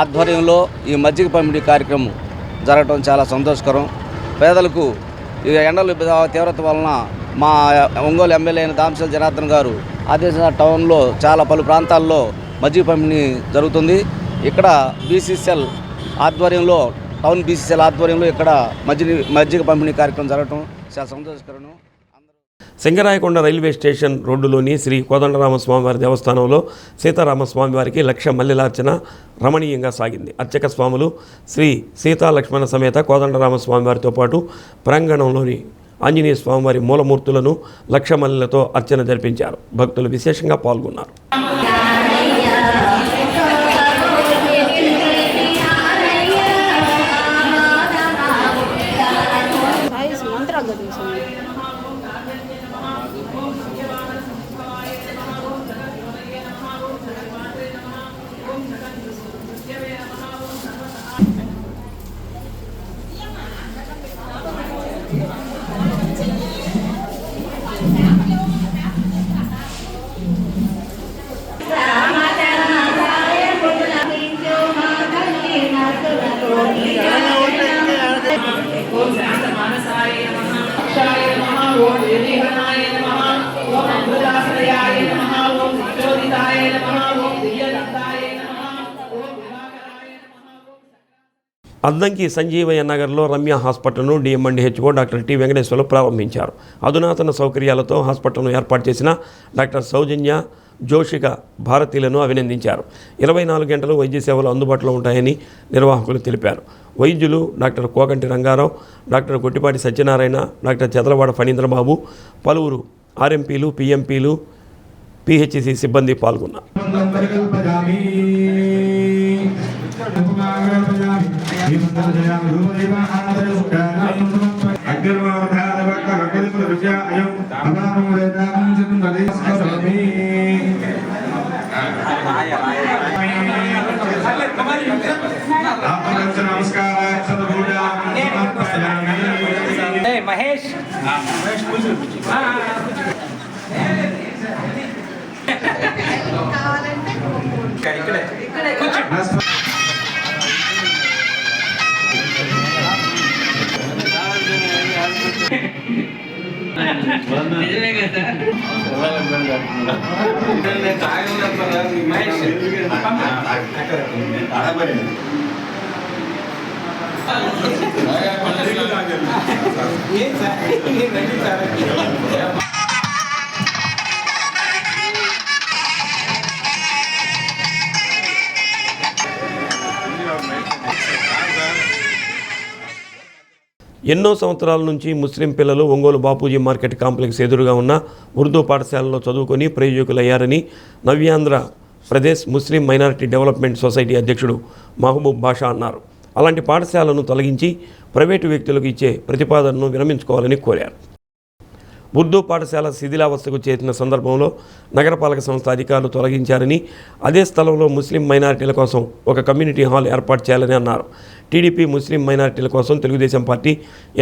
ఆధ్వర్యంలో ఈ మజ్జిగ పంపిణీ కార్యక్రమం జరగడం చాలా సంతోషకరం. పేదలకు ఈ ఎండల తీవ్రత వలన మా ఒంగోలు ఎమ్మెల్యే అయిన దామచల్ల జనార్దన్ గారు ఆదేశించిన టౌన్లో పలు ప్రాంతాల్లో మజ్జిగ పంపిణీ జరుగుతుంది. ఇక్కడ బీసీసీఎల్ ఆధ్వర్యంలో టౌన్ బీసీసీఎల్ ఆధ్వర్యంలో ఇక్కడ మజ్జిగ పంపిణీ కార్యక్రమం జరగడం చాలా సంతోషకరం. సింగరాయకొండ రైల్వే స్టేషన్ రోడ్డులోని శ్రీ కోదండరామస్వామివారి దేవస్థానంలో సీతారామస్వామివారికి లక్ష మల్లెలార్చన రమణీయంగా సాగింది. అర్చక స్వాములు శ్రీ సీతాలక్ష్మణ సమేత కోదండరామస్వామివారితో పాటు ప్రాంగణంలోని ఆంజనేయ స్వామివారి మూలమూర్తులను లక్ష మల్లెలతో అర్చన జరిపించారు. భక్తులు విశేషంగా పాల్గొన్నారు. అద్దంకి సంజీవయ్య నగర్లో రమ్య హాస్పిటల్ను డిఎంఎండ్హెచ్ఓ డాక్టర్ టి వెంకటేశ్వర్లు ప్రారంభించారు. అధునాతన సౌకర్యాలతో హాస్పిటల్ను ఏర్పాటు చేసిన డాక్టర్ సౌజన్య జోషిక భారతీయులను అభినందించారు. 24 గంటలు వైద్య సేవలు అందుబాటులో ఉంటాయని నిర్వాహకులు తెలిపారు. వైద్యులు doctor Kokanti Rangarao, doctor Kottipati Satyanarayana, doctor Chadalavada Phanindrababu, పలువురు ఆర్ఎంపీలు, పిఎంపీలు, పిహెచ్సి సిబ్బంది పాల్గొన్నారు. మహేష్ ఎన్నో సంవత్సరాల నుంచి ముస్లిం పిల్లలు ఒంగోలు బాపూజీ మార్కెట్ కాంప్లెక్స్ ఎదురుగా ఉన్న ఉర్దూ పాఠశాలలో చదువుకొని ప్రయోజకులయ్యారని నవ్యాంధ్ర ప్రదేశ్ ముస్లిం మైనారిటీ డెవలప్మెంట్ సొసైటీ అధ్యక్షుడు మహబూబ్ బాషా అన్నారు. అలాంటి పాఠశాలను తొలగించి ప్రైవేటు వ్యక్తులకు ఇచ్చే ప్రతిపాదనను విరమించుకోవాలని కోరారు. ఉర్దూ పాఠశాల శిథిలావస్థకు చేరిన సందర్భంలో నగరపాలక సంస్థ అధికారులు తొలగించారని, అదే స్థలంలో ముస్లిం మైనారిటీల కోసం ఒక కమ్యూనిటీ హాల్ ఏర్పాటు చేయాలని అన్నారు. టీడీపీ ముస్లిం మైనారిటీల కోసం తెలుగుదేశం పార్టీ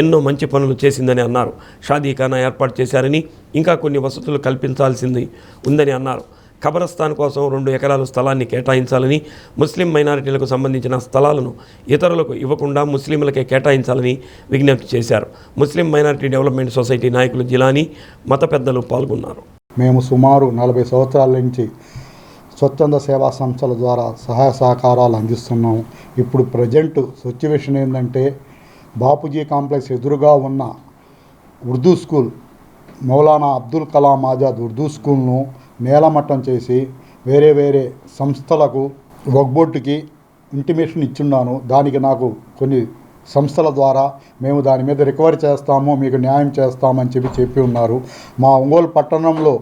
ఎన్నో మంచి పనులు చేసిందని అన్నారు. షాదీఖానా ఏర్పాటు చేశారని, ఇంకా కొన్ని వసతులు కల్పించాల్సింది ఉందని అన్నారు. ఖబరస్థాన్ కోసం 2 ఎకరాల స్థలాన్ని కేటాయించాలని, ముస్లిం మైనారిటీలకు సంబంధించిన స్థలాలను ఇతరులకు ఇవ్వకుండా ముస్లింలకే కేటాయించాలని విజ్ఞప్తి చేశారు. ముస్లిం మైనారిటీ డెవలప్మెంట్ సొసైటీ నాయకులు జిలానీ, మత పెద్దలు పాల్గొన్నారు. మేము సుమారు 40 సంవత్సరాల నుంచి స్వచ్ఛంద సేవా సంస్థల ద్వారా సహాయ సహకారాలు అందిస్తున్నాము. ఇప్పుడు ప్రజెంట్ సిచ్యువేషన్ ఏంటంటే బాపూజీ కాంప్లెక్స్ ఎదురుగా ఉన్న ఉర్దూ స్కూల్, మౌలానా అబ్దుల్ కలాం ఆజాద్ ఉర్దూ స్కూల్ను నేలమట్టం చేసి వేరే సంస్థలకు వక్బోర్డుకి ఇంటిమేషన్ ఇచ్చున్నాను. దానికి నాకు కొన్ని సంస్థల ద్వారా మేము దాని మీద రికవరీ చేస్తాము, మీకు న్యాయం చేస్తామని చెప్పి ఉన్నారు. మా ఒంగోలు పట్టణంలో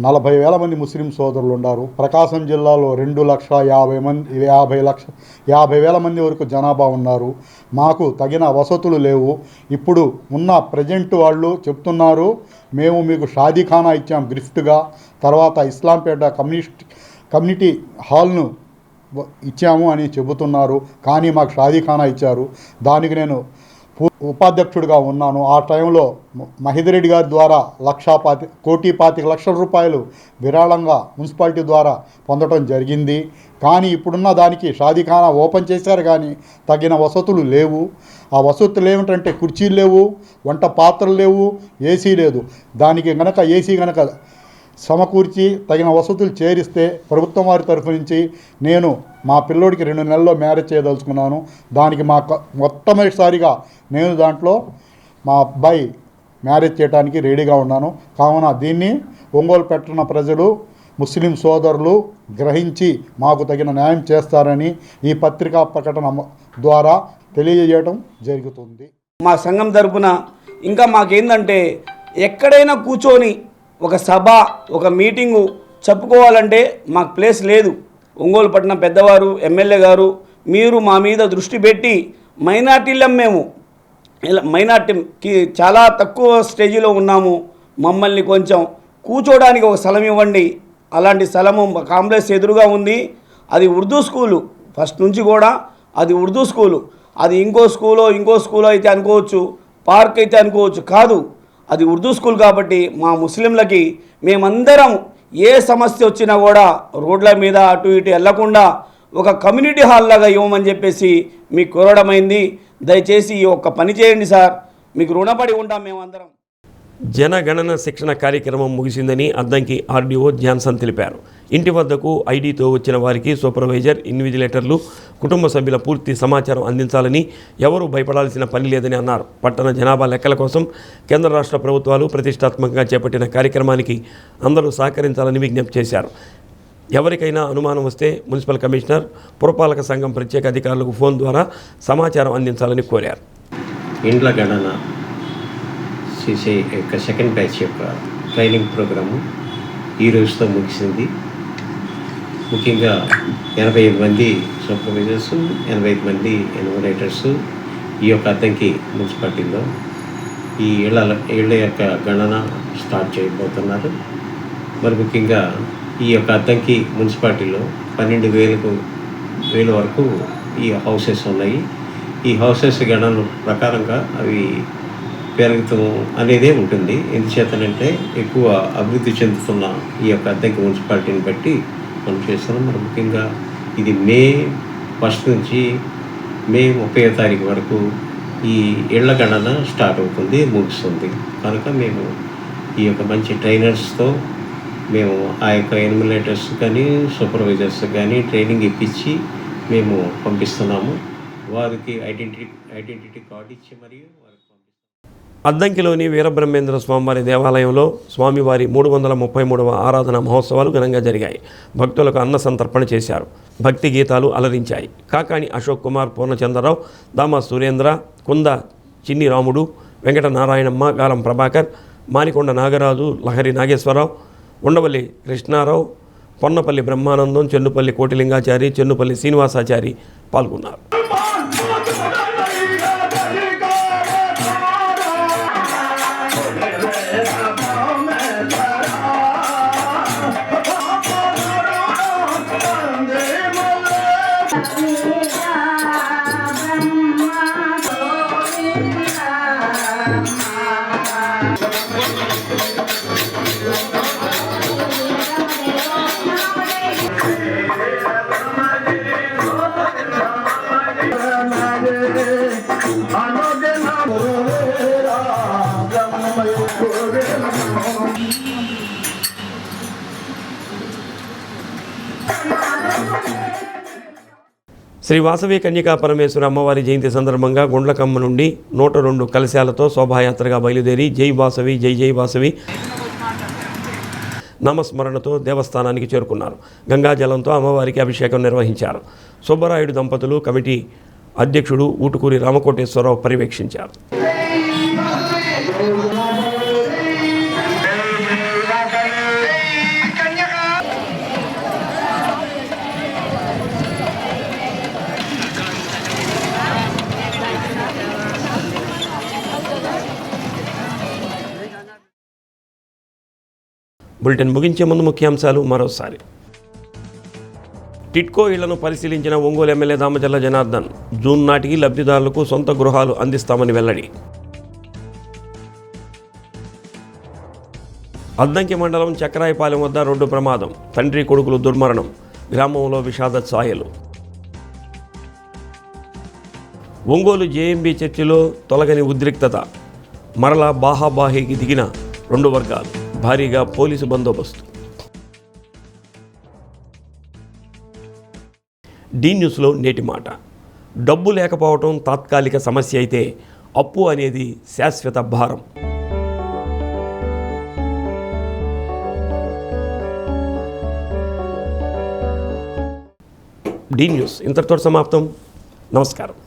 40,000 మంది ముస్లిం సోదరులు ఉన్నారు. ప్రకాశం జిల్లాలో 2,50,000 మంది వరకు జనాభా ఉన్నారు. మాకు తగిన వసతులు లేవు. ఇప్పుడు ఉన్న ప్రజెంట్ వాళ్ళు చెప్తున్నారు, మేము మీకు షాదీఖానా ఇచ్చాం గిఫ్ట్గా, తర్వాత ఇస్లాంపేట కమ్యూనిటీ హాల్ను ఇచ్చాము అని చెబుతున్నారు. కానీ మాకు షాదీఖానా ఇచ్చారు. దానికి నేను ఉపాధ్యక్షుడిగా ఉన్నాను. ఆ టైంలో మహిదరెడ్డి గారి ద్వారా 1,25,00,000 రూపాయలు విరాళంగా మున్సిపాలిటీ ద్వారా పొందడం జరిగింది. కానీ ఇప్పుడున్న దానికి షాదీఖానా ఓపెన్ చేశారు, కానీ తగిన వసతులు లేవు. ఆ వసతులు ఏమిటంటే కుర్చీలు లేవు, వంట పాత్రలు లేవు, ఏసీ లేదు. దానికి గనక ఏసీ గనక సమకూర్చి తగిన వసతులు చేరిస్తే ప్రభుత్వం వారి తరఫు నుంచి నేను మా పిల్లోడికి 2 నెలల్లో మ్యారేజ్ చేయదలుచుకున్నాను. దానికి మొట్టమొదటిసారిగా నేను దాంట్లో మా అబ్బాయి మ్యారేజ్ చేయడానికి రెడీగా ఉన్నాను. కావున దీన్ని ఒంగోలు పట్టణ ప్రజలు, ముస్లిం సోదరులు గ్రహించి మాకు తగిన న్యాయం చేస్తారని ఈ పత్రికా ప్రకటన ద్వారా తెలియజేయడం జరుగుతుంది. మా సంఘం తరపున ఇంకా మాకేందంటే ఎక్కడైనా కూర్చొని ఒక సభ, ఒక మీటింగు చెప్పుకోవాలంటే మాకు ప్లేస్ లేదు. ఒంగోలు పట్టణం పెద్దవారు, ఎమ్మెల్యే గారు, మీరు మా మీద దృష్టి పెట్టి మేము మైనార్టీకి చాలా తక్కువ స్టేజీలో ఉన్నాము, మమ్మల్ని కొంచెం కూర్చోడానికి ఒక స్థలం ఇవ్వండి. అలాంటి స్థలము కాంప్లెక్స్ ఎదురుగా ఉంది. అది ఉర్దూ స్కూలు, ఫస్ట్ నుంచి కూడా అది ఉర్దూ స్కూలు. అది ఇంకో స్కూలో అయితే అనుకోవచ్చు, పార్క్ అయితే అనుకోవచ్చు. కాదు, అది ఉర్దూ స్కూల్. కాబట్టి మా ముస్లింలకి మేమందరం ఏ సమస్య వచ్చినా కూడా రోడ్ల మీద అటు ఇటు వెళ్లకుండా ఒక కమ్యూనిటీ హాల్ లాగా ఇవ్వమని చెప్పేసి మీకు కోరడమైంది. దయచేసి ఈ ఒక్క పని చేయండి సార్, మీకు రుణపడి ఉంటాం మేమందరం. జనగణన శిక్షణ కార్యక్రమం ముగిసిందని అద్దంకి ఆర్డీఓ జాన్సన్ తెలిపారు. ఇంటి వద్దకు ఐడీతో వచ్చిన వారికి సూపర్వైజర్, ఇన్విజిలేటర్లు, కుటుంబ సభ్యుల పూర్తి సమాచారం అందించాలని, ఎవరూ భయపడాల్సిన పని లేదని అన్నారు. పట్టణ జనాభా లెక్కల కోసం కేంద్ర రాష్ట్ర ప్రభుత్వాలు ప్రతిష్టాత్మకంగా చేపట్టిన కార్యక్రమానికి అందరూ సహకరించాలని విజ్ఞప్తి చేశారు. ఎవరికైనా అనుమానం వస్తే మున్సిపల్ కమిషనర్, పురపాలక సంఘం ప్రత్యేక అధికారులకు ఫోన్ ద్వారా సమాచారం అందించాలని కోరారు. ఇండ్ల గణన చేసే యొక్క సెకండ్ బ్యాచ్ యొక్క ట్రైనింగ్ ప్రోగ్రాము ఈ రోజుతో ముగిసింది. ముఖ్యంగా 85 మంది సూపర్వైజర్స్, 85 మంది ఎన్యూమరేటర్స్ ఈ యొక్క అద్దంకి మున్సిపాలిటీలో ఈ ఇళ్ళ యొక్క గణన స్టార్ట్ చేయబోతున్నారు. మరి ముఖ్యంగా ఈ యొక్క అద్దంకి మున్సిపాలిటీలో 12,000 వరకు ఈ హౌసెస్ ఉన్నాయి. ఈ హౌసెస్ గణన ప్రకారంగా అవి పెరుగుతూ అనేదే ఉంటుంది. ఎందుచేతనంటే ఎక్కువ అభివృద్ధి చెందుతున్న ఈ యొక్క అద్దంకి మున్సిపాలిటీని బట్టి మనం చేస్తున్నాం. మరి ముఖ్యంగా ఇది మే 1 నుంచి మే 30వ తారీఖు వరకు ఈ ఇళ్ల గణన స్టార్ట్ అవుతుంది, ముగుస్తుంది. కనుక మేము ఈ యొక్క మంచి ట్రైనర్స్తో మేము ఆ యొక్క ఎన్యూమరేటర్స్ కానీ సూపర్వైజర్స్ కానీ ట్రైనింగ్ ఇప్పించి మేము పంపిస్తున్నాము. వారికి ఐడెంటిటీ కార్డు ఇచ్చి మరియు వారికి అద్దంకిలోని వీరబ్రహ్మేంద్ర స్వామివారి దేవాలయంలో స్వామివారి 333వ ఆరాధన మహోత్సవాలు ఘనంగా జరిగాయి. భక్తులకు అన్న సంతర్పణ చేశారు. భక్తి గీతాలు అలరించాయి. కాకాణి అశోక్ కుమార్, పూర్ణచంద్రరావు, దామా సురేంద్ర, కుంద చిన్ని రాముడు, వెంకట నారాయణమ్మ, గాలం ప్రభాకర్, మానికొండ నాగరాజు, లహరి నాగేశ్వరరావు, ఉండవల్లి కృష్ణారావు, పొన్నపల్లి బ్రహ్మానందం, చెన్నుపల్లి కోటిలింగాచారి, చెన్నుపల్లి శ్రీనివాసాచారి పాల్గొన్నారు. శ్రీ వాసవి కన్యకా పరమేశ్వర అమ్మవారి జయంతి సందర్భంగా గుండ్లకమ్మ నుండి 102 కలశాలతో శోభాయాత్రగా బయలుదేరి జై వాసవి జై జై వాసవి నామస్మరణతో దేవస్థానానికి చేరుకున్నారు. గంగాజలంతో అమ్మవారికి అభిషేకం నిర్వహించారు. సుబ్బరాయుడు దంపతులు కమిటీ అధ్యక్షుడు ఊటుకూరి రామకోటేశ్వరరావు పర్యవేక్షించారు. బులెటిన్ ముగించే ముందు ముఖ్యాంశాలు మరోసారి. టిట్కో ఇళ్లను పరిశీలించిన ఒంగోలు ఎమ్మెల్యే దామచర్ల జనార్దన్ జూన్ నాటికి లబ్ధిదారులకు సొంత గృహాలు అందిస్తామని వెల్లడి. అద్దంకి మండలం చక్రాయపాలెం వద్ద రోడ్డు ప్రమాదం, తండ్రి కొడుకులు దుర్మరణం, గ్రామంలో విషాద ఛాయలు. ఒంగోలు జేఎంబీ చర్చిలో తొలగని ఉద్రిక్తత, మరలా బాహాబాహీకి దిగిన 2 వర్గాలు, భారీగా పోలీసు బందోబస్తు. డి న్యూస్లో నేటి మాట. డబ్బు లేకపోవటం తాత్కాలిక సమస్య అయితే అప్పు అనేది శాశ్వత భారం. డి న్యూస్ ఇంతటితో సమాప్తం. నమస్కారం.